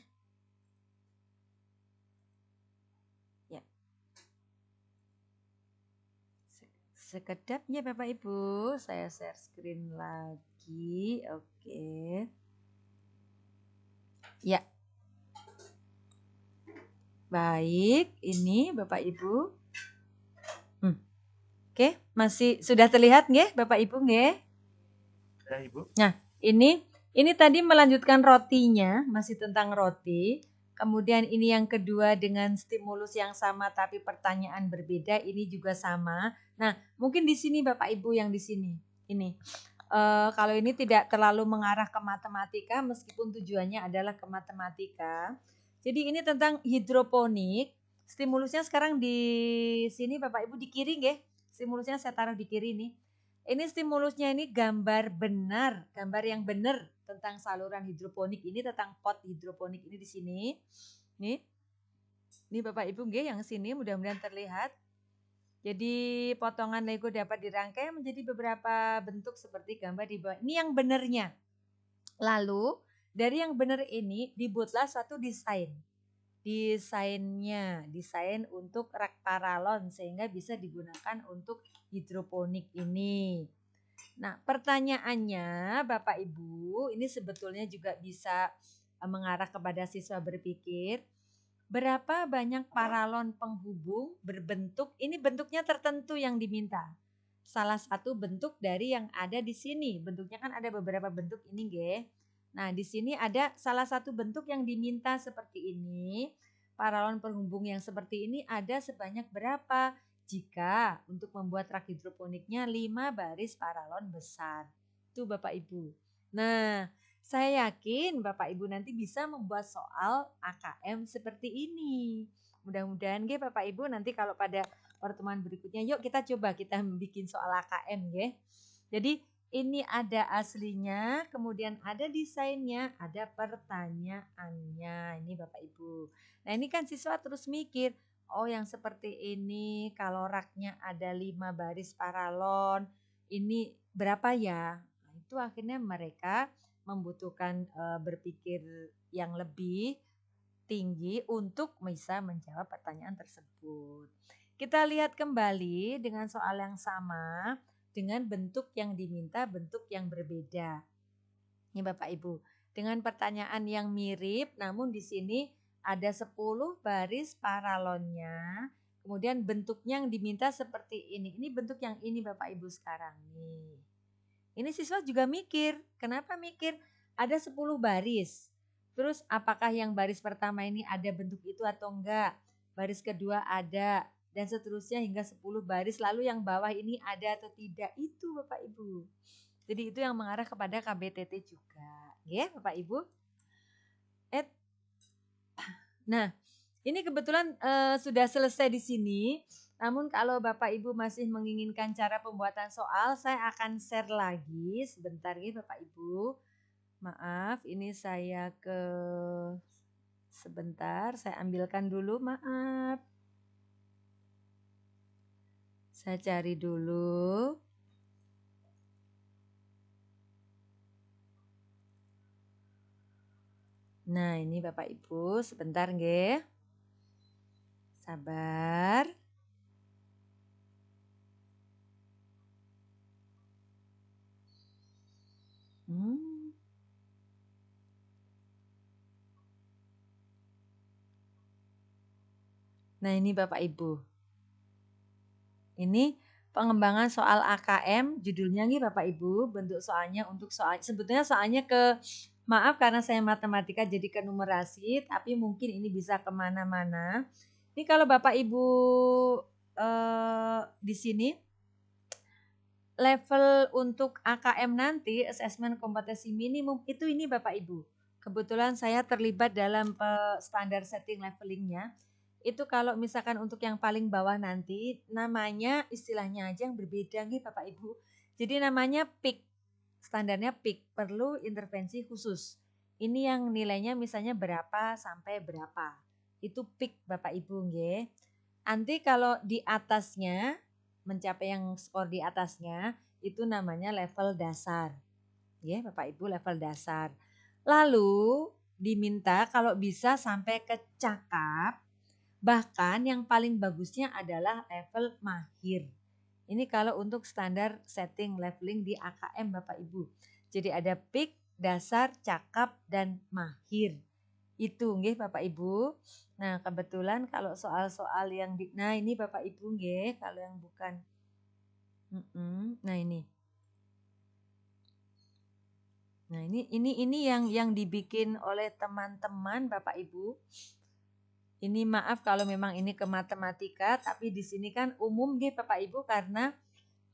Ya. Sekedapnya Bapak Ibu, saya share screen lagi. Oke. Ya. Baik, ini Bapak Ibu. Oke, masih sudah terlihat nggih Bapak Ibu nggih? Ya, Ibu. Nah, ini tadi melanjutkan rotinya, masih tentang roti. Kemudian ini yang kedua dengan stimulus yang sama tapi pertanyaan berbeda, ini juga sama. Nah, mungkin di sini Bapak Ibu yang di sini. Ini. Kalau ini tidak terlalu mengarah ke matematika meskipun tujuannya adalah ke matematika. Jadi ini tentang hidroponik. Stimulusnya sekarang di sini Bapak Ibu di kiri nggih. Stimulusnya saya taruh di kiri nih. Ini stimulusnya ini gambar yang benar tentang saluran hidroponik ini, tentang pot hidroponik ini di sini. Nih. Ini Bapak Ibu nggih yang sini mudah-mudahan terlihat. Jadi potongan Lego dapat dirangkai menjadi beberapa bentuk seperti gambar di bawah. Ini yang benernya. Lalu dari yang benar ini dibuatlah suatu desain. Desain untuk rak paralon sehingga bisa digunakan untuk hidroponik ini. Nah, pertanyaannya Bapak Ibu, ini sebetulnya juga bisa mengarah kepada siswa berpikir, berapa banyak paralon penghubung berbentuk, ini bentuknya tertentu yang diminta. Salah satu bentuk dari yang ada di sini, bentuknya kan ada beberapa bentuk ini, nggih. Nah, di sini ada salah satu bentuk yang diminta seperti ini. Paralon penghubung yang seperti ini ada sebanyak berapa? Jika untuk membuat rak hidroponiknya 5 baris paralon besar. Itu Bapak Ibu. Nah, saya yakin Bapak Ibu nanti bisa membuat soal AKM seperti ini. Mudah-mudahan nggih Bapak Ibu nanti kalau pada pertemuan berikutnya yuk kita coba kita bikin soal AKM nggih. Jadi ini ada aslinya, kemudian ada desainnya, ada pertanyaannya. Ini Bapak Ibu. Nah, ini kan siswa terus mikir, oh yang seperti ini kalau raknya ada 5 baris paralon, ini berapa ya? Nah, itu akhirnya mereka membutuhkan berpikir yang lebih tinggi untuk bisa menjawab pertanyaan tersebut. Kita lihat kembali dengan soal yang sama dengan bentuk yang diminta, bentuk yang berbeda. Ini Bapak Ibu, dengan pertanyaan yang mirip namun di sini ada 10 baris paralonnya. Kemudian bentuknya yang diminta seperti ini. Ini bentuk yang ini Bapak Ibu sekarang nih. Ini siswa juga mikir. Kenapa mikir? Ada 10 baris. Terus apakah yang baris pertama ini ada bentuk itu atau enggak? Baris kedua ada. Dan seterusnya hingga 10 baris. Lalu yang bawah ini ada atau tidak? Itu Bapak Ibu. Jadi itu yang mengarah kepada KBTT juga. Ya Bapak Ibu. Nah, ini kebetulan sudah selesai di sini. Namun kalau Bapak Ibu masih menginginkan cara pembuatan soal, saya akan share lagi sebentar ya Bapak Ibu. Maaf, ini saya sebentar, saya ambilkan dulu, maaf. Saya cari dulu. Nah, ini Bapak Ibu, sebentar nggih. Sabar. Nah, ini Bapak Ibu. Ini pengembangan soal AKM, judulnya nih Bapak Ibu, bentuk soalnya untuk soal, sebetulnya soalnya maaf karena saya matematika jadi ke numerasi, tapi mungkin ini bisa kemana-mana. Ini kalau Bapak Ibu di sini, level untuk AKM nanti, Assessment Kompetensi Minimum, itu ini Bapak Ibu. Kebetulan saya terlibat dalam standar setting levelingnya. Itu kalau misalkan untuk yang paling bawah nanti namanya istilahnya aja yang berbeda nih Bapak Ibu. Jadi namanya PIK, standarnya PIK, perlu intervensi khusus. Ini yang nilainya misalnya berapa sampai berapa. Itu PIK Bapak Ibu nggih. Nanti kalau di atasnya mencapai yang skor di atasnya itu namanya level dasar. Ya Bapak Ibu, level dasar. Lalu diminta kalau bisa sampai ke cakap. Bahkan yang paling bagusnya adalah level mahir. Ini kalau untuk standar setting leveling di AKM Bapak Ibu. Jadi ada PIK, dasar, cakap, dan mahir. Itu nggih Bapak Ibu. Nah, kebetulan kalau soal-soal yang nah ini Bapak Ibu nggih, kalau yang bukan. Nah ini. Nah, ini yang dibikin oleh teman-teman Bapak Ibu. Ini maaf kalau memang ini ke matematika, tapi di sini kan umum nggih Bapak Ibu karena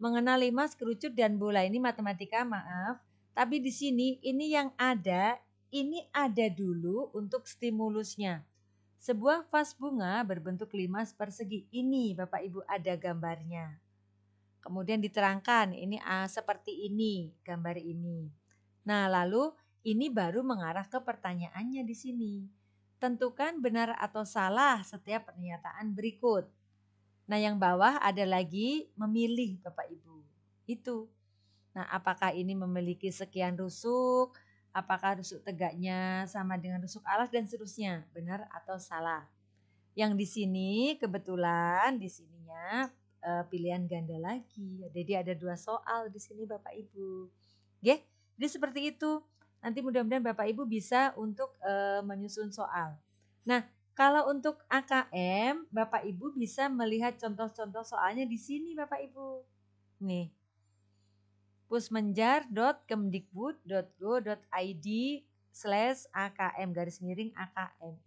mengenal limas, kerucut dan bola ini matematika, maaf. Tapi di sini ini yang ada, ini ada dulu untuk stimulusnya. Sebuah vas bunga berbentuk limas persegi. Ini Bapak Ibu ada gambarnya. Kemudian diterangkan ini seperti ini, gambar ini. Nah, lalu ini baru mengarah ke pertanyaannya di sini. Tentukan benar atau salah setiap pernyataan berikut. Nah, yang bawah ada lagi memilih Bapak Ibu. Itu. Nah, apakah ini memiliki sekian rusuk? Apakah rusuk tegaknya sama dengan rusuk alas dan seterusnya? Benar atau salah? Yang di sini kebetulan di sininya pilihan ganda lagi. Jadi ada 2 soal di sini Bapak Ibu. Oke, jadi seperti itu. Nanti mudah-mudahan Bapak Ibu bisa untuk menyusun soal. Nah, kalau untuk AKM, Bapak Ibu bisa melihat contoh-contoh soalnya di sini Bapak Ibu. Nih, pusmenjar.kemdikbud.go.id/AKM.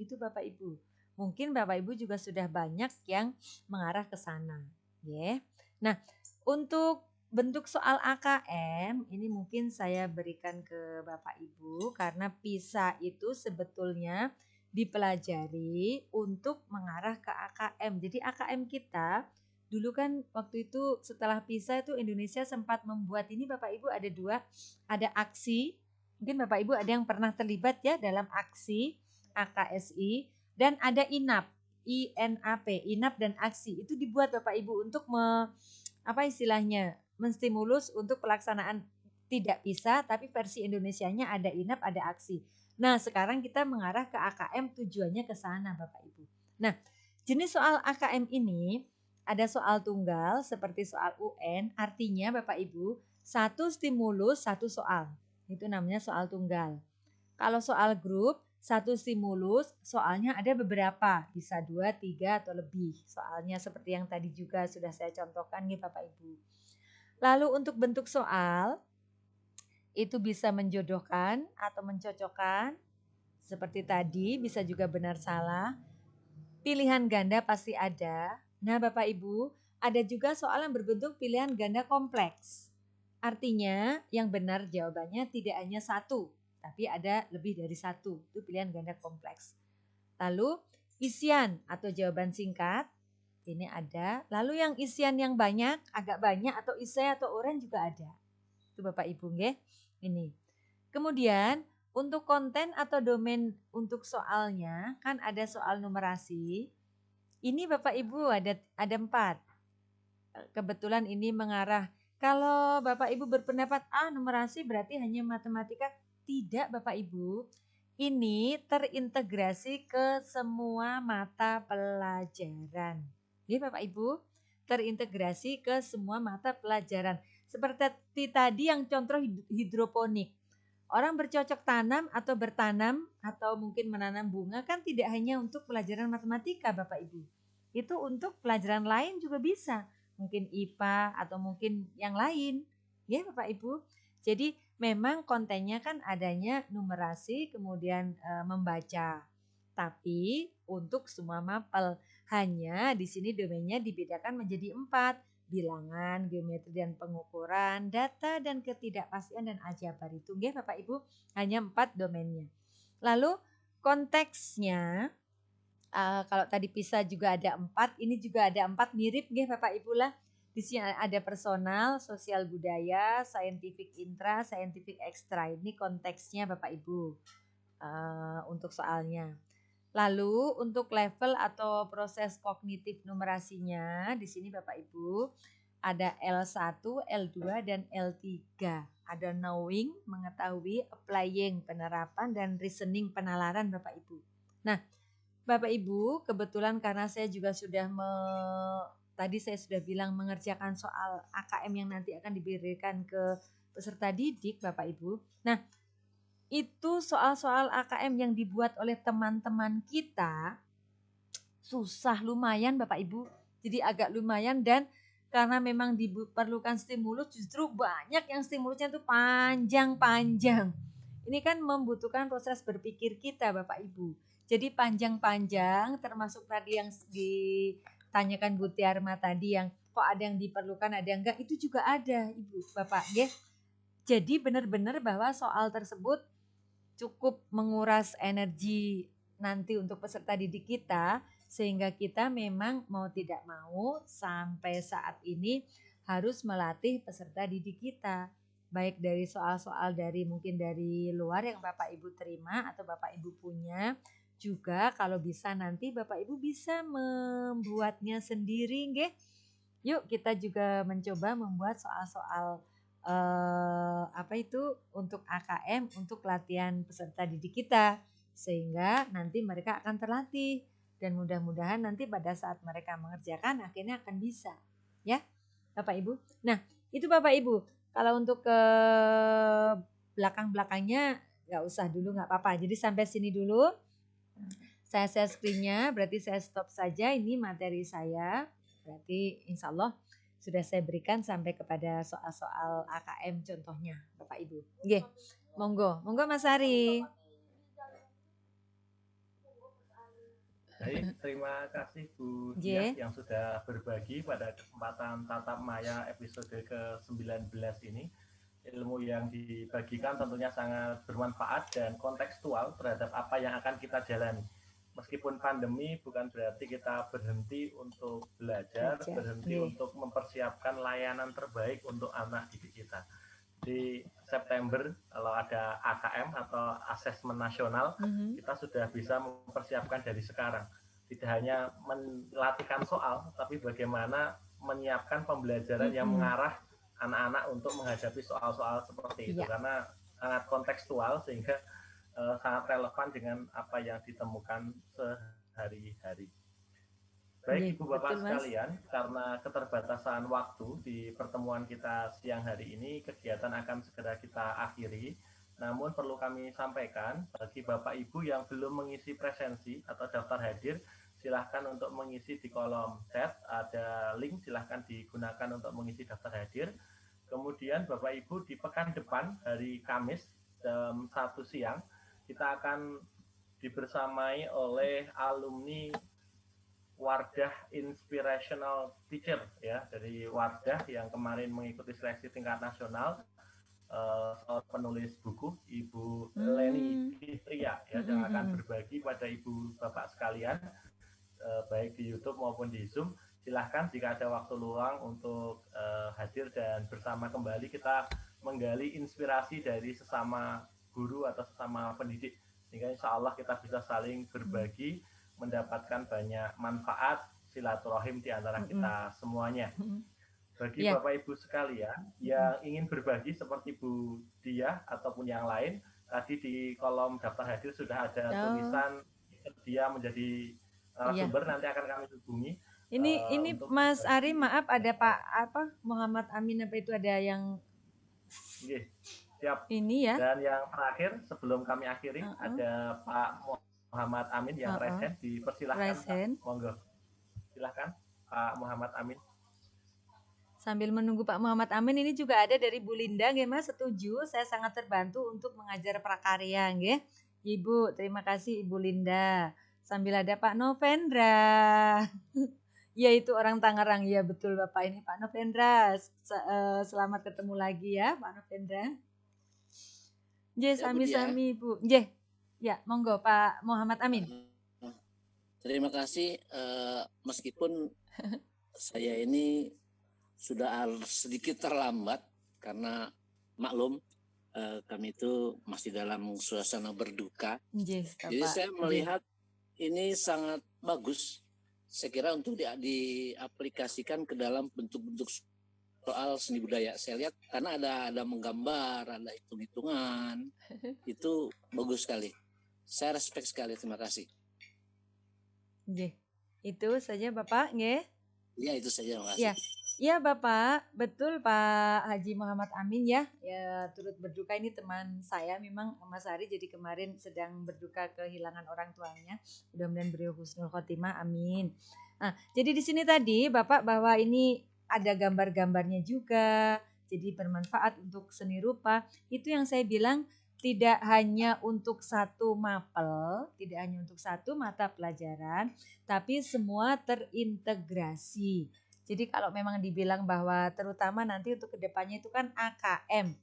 Itu Bapak Ibu. Mungkin Bapak Ibu juga sudah banyak yang mengarah ke sana. Ya. Nah, untuk bentuk soal AKM ini mungkin saya berikan ke Bapak Ibu karena PISA itu sebetulnya dipelajari untuk mengarah ke AKM. Jadi AKM kita dulu kan waktu itu setelah PISA itu Indonesia sempat membuat ini Bapak Ibu ada 2, ada aksi. Mungkin Bapak Ibu ada yang pernah terlibat ya dalam aksi AKSI dan ada INAP, INAP dan aksi. Itu dibuat Bapak Ibu untuk menstimulus untuk pelaksanaan tidak PISA tapi versi Indonesianya ada INAP, ada aksi. Nah, sekarang kita mengarah ke AKM tujuannya ke sana Bapak Ibu. Nah, jenis soal AKM ini ada soal tunggal seperti soal UN, artinya Bapak Ibu, 1 stimulus 1 soal. Itu namanya soal tunggal. Kalau soal grup, 1 stimulus, soalnya ada beberapa, bisa 2, 3 atau lebih. Soalnya seperti yang tadi juga sudah saya contohkan nih Bapak Ibu. Lalu untuk bentuk soal, itu bisa menjodohkan atau mencocokkan. Seperti tadi, bisa juga benar salah. Pilihan ganda pasti ada. Nah Bapak Ibu, ada juga soal yang berbentuk pilihan ganda kompleks. Artinya yang benar jawabannya tidak hanya 1, tapi ada lebih dari 1. Itu pilihan ganda kompleks. Lalu isian atau jawaban singkat, ini ada. Lalu yang isian yang banyak, agak banyak atau isai atau uraian juga ada. Itu Bapak Ibu nggih. Ini. Kemudian untuk konten atau domain untuk soalnya kan ada soal numerasi. Ini Bapak Ibu ada 4. Kebetulan ini mengarah. Kalau Bapak Ibu berpendapat numerasi berarti hanya matematika, tidak Bapak Ibu. Ini terintegrasi ke semua mata pelajaran. Ya Bapak Ibu, terintegrasi ke semua mata pelajaran. Seperti tadi yang contoh hidroponik. Orang bercocok tanam atau bertanam atau mungkin menanam bunga kan tidak hanya untuk pelajaran matematika Bapak Ibu. Itu untuk pelajaran lain juga bisa. Mungkin IPA atau mungkin yang lain. Ya Bapak Ibu. Jadi memang kontennya kan adanya numerasi kemudian membaca. Tapi untuk semua mapel hanya di sini domainnya dibedakan menjadi 4. Bilangan, geometri dan pengukuran, data dan ketidakpastian dan aljabar itu nggih Bapak Ibu hanya 4 domainnya. Lalu konteksnya kalau tadi PISA juga ada 4, ini juga ada 4 mirip nggih Bapak Ibu lah. Di sini ada personal, sosial budaya, scientific intra, scientific extra. Ini konteksnya Bapak Ibu untuk soalnya. Lalu untuk level atau proses kognitif numerasinya di sini Bapak Ibu ada L1, L2 dan L3. Ada knowing, mengetahui, applying, penerapan dan reasoning, penalaran Bapak Ibu. Nah, Bapak Ibu, kebetulan karena saya juga sudah tadi saya sudah bilang mengerjakan soal AKM yang nanti akan diberikan ke peserta didik Bapak Ibu. Nah, itu soal-soal AKM yang dibuat oleh teman-teman kita susah lumayan Bapak Ibu. Jadi agak lumayan dan karena memang diperlukan stimulus justru banyak yang stimulusnya itu panjang-panjang. Ini kan membutuhkan proses berpikir kita Bapak Ibu. Jadi panjang-panjang termasuk tadi yang ditanyakan Bu Tiarma tadi yang kok ada yang diperlukan ada yang enggak itu juga ada Ibu Bapak ya. Jadi benar-benar bahwa soal tersebut cukup menguras energi nanti untuk peserta didik kita sehingga kita memang mau tidak mau sampai saat ini harus melatih peserta didik kita baik dari soal-soal dari mungkin dari luar yang Bapak Ibu terima atau Bapak Ibu punya juga kalau bisa nanti Bapak Ibu bisa membuatnya sendiri nggih. Yuk kita juga mencoba membuat soal-soal apa itu untuk AKM untuk latihan peserta didik kita sehingga nanti mereka akan terlatih dan mudah-mudahan nanti pada saat mereka mengerjakan akhirnya akan bisa ya Bapak Ibu. Nah itu Bapak Ibu kalau untuk ke belakang-belakangnya nggak usah dulu nggak apa-apa. Jadi sampai sini dulu saya share screen-nya berarti saya stop saja ini materi saya. Berarti insya Allah sudah saya berikan sampai kepada soal-soal AKM contohnya Bapak Ibu. Nggih. Monggo Mas Ari. Baik, terima kasih Bu Diah yang sudah berbagi pada kesempatan Tatap Maya episode ke-19 ini. Ilmu yang dibagikan tentunya sangat bermanfaat dan kontekstual terhadap apa yang akan kita jalani. Meskipun pandemi bukan berarti kita berhenti untuk belajar, berhenti untuk mempersiapkan layanan terbaik untuk anak didik kita. Di September kalau ada AKM atau asesmen nasional, kita sudah bisa mempersiapkan dari sekarang. Tidak hanya melatihkan soal, tapi bagaimana menyiapkan pembelajaran yang mengarah anak-anak untuk menghadapi soal-soal seperti itu. Karena sangat kontekstual sehingga sangat relevan dengan apa yang ditemukan sehari-hari. Baik Ibu Bapak sekalian, karena keterbatasan waktu di pertemuan kita siang hari ini, kegiatan akan segera kita akhiri. Namun perlu kami sampaikan, bagi Bapak Ibu yang belum mengisi presensi atau daftar hadir, silahkan untuk mengisi di kolom chat, ada link silahkan digunakan untuk mengisi daftar hadir. Kemudian Bapak Ibu di pekan depan, hari Kamis, jam 1 siang, kita akan dibersamai oleh alumni Wardah Inspirational Teacher ya dari Wardah yang kemarin mengikuti seleksi tingkat nasional, penulis buku Ibu Leni Fitria ya yang akan berbagi pada Ibu Bapak sekalian baik di YouTube maupun di Zoom. Silahkan jika ada waktu luang untuk hadir dan bersama kembali kita menggali inspirasi dari sesama guru atau sesama pendidik sehingga insya Allah kita bisa saling berbagi, mendapatkan banyak manfaat silaturahim di antara kita semuanya. Bagi Bapak Ibu sekalian yang ingin berbagi seperti Bu Diah ataupun yang lain, tadi di kolom daftar hadir sudah ada tulisan dia menjadi narasumber, nanti akan kami hubungi. Ini Mas Ari, maaf ada Pak Muhammad Amin apa itu ada yang siap. Ini ya. Dan yang terakhir sebelum kami akhiri ada Pak Muhammad Amin yang raise hand, dipersilahkan. Monggo. Silahkan Pak Muhammad Amin. Sambil menunggu Pak Muhammad Amin ini juga ada dari Bu Linda nggih Mas, setuju, saya sangat terbantu untuk mengajar prakarya nggih. Ibu, terima kasih Ibu Linda. Sambil ada Pak Novendra. Ya itu orang Tangerang, ya betul Bapak ini Pak Novendra. Selamat ketemu lagi ya Pak Novendra. Nggih, sami-sami Bu. Nggih. Ya, monggo Pak Muhammad Amin. Terima kasih, meskipun saya ini sudah sedikit terlambat karena maklum kami itu masih dalam suasana berduka. Jadi saya melihat ini sangat bagus. Saya kira untuk diaplikasikan ke dalam bentuk-bentuk soal seni budaya. Saya lihat karena ada menggambar, ada hitung-hitungan. Itu bagus sekali. Saya respect sekali, terima kasih. Nggih. Itu saja Bapak, nggih. Ya, itu saja, terima kasih. Ya Bapak, betul Pak Haji Muhammad Amin ya. Ya turut berduka, ini teman saya memang Mas Ari, jadi kemarin sedang berduka kehilangan orang tuanya. Mudah-mudahan beliau husnul khotimah, amin. Nah, jadi di sini tadi Bapak bahwa ini ada gambar-gambarnya juga, jadi bermanfaat untuk seni rupa. Itu yang saya bilang tidak hanya untuk satu mapel, tidak hanya untuk satu mata pelajaran, tapi semua terintegrasi. Jadi kalau memang dibilang bahwa terutama nanti untuk kedepannya itu kan AKM.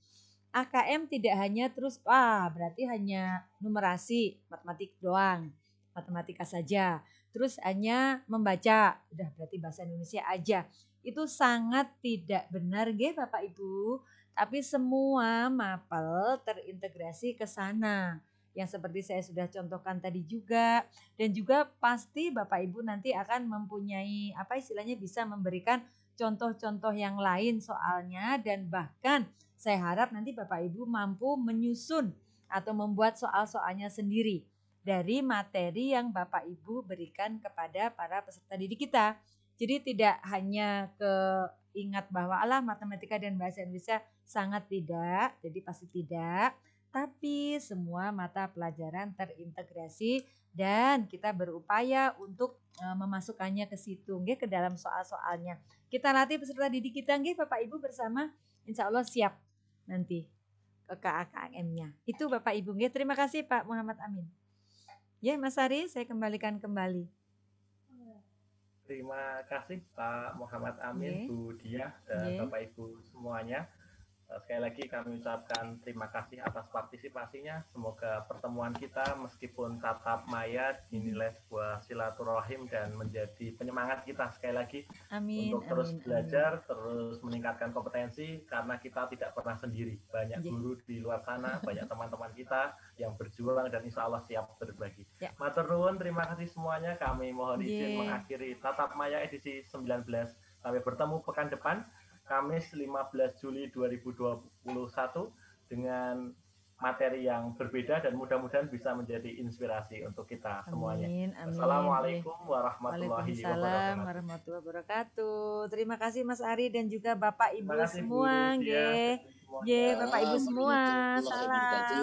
AKM tidak hanya terus, berarti hanya numerasi, matematik doang, matematika saja. Terus hanya membaca, udah berarti bahasa Indonesia aja. Itu sangat tidak benar nggih Bapak Ibu. Tapi semua mapel terintegrasi ke sana. yang seperti saya sudah contohkan tadi juga, dan juga pasti Bapak Ibu nanti akan mempunyai bisa memberikan contoh-contoh yang lain soalnya, dan bahkan saya harap nanti Bapak Ibu mampu menyusun atau membuat soal-soalnya sendiri dari materi yang Bapak Ibu berikan kepada para peserta didik kita. Jadi tidak hanya ingat bahwa matematika dan bahasa Indonesia sangat tidak, jadi pasti tidak, tapi semua mata pelajaran terintegrasi dan kita berupaya untuk memasukkannya ke situ, ke dalam soal-soalnya. Kita latih peserta didik kita, Bapak Ibu bersama, insya Allah siap nanti ke KKM-nya. Itu Bapak Ibu. Terima kasih Pak Muhammad Amin. Ya Mas Ari, saya kembalikan kembali. Terima kasih Pak Muhammad Amin, Bu Diah, dan Bapak Ibu semuanya. Sekali lagi kami ucapkan terima kasih atas partisipasinya. Semoga pertemuan kita meskipun tatap maya dinilai sebuah silaturahim dan menjadi penyemangat kita sekali lagi untuk terus belajar, terus meningkatkan kompetensi, karena kita tidak pernah sendiri. Banyak guru di luar sana, banyak teman-teman kita yang berjuang dan insya Allah siap berbagi. Matur nuwun, terima kasih semuanya. Kami mohon izin mengakhiri tatap maya edisi 19. Sampai bertemu pekan depan, Kamis 15 Juli 2021 dengan materi yang berbeda dan mudah-mudahan bisa menjadi inspirasi untuk kita semuanya. Amin. Assalamualaikum warahmatullahi wabarakatuh. Terima kasih Mas Ari dan juga Bapak Ibu semua. Bapak Ibu semua. Salam.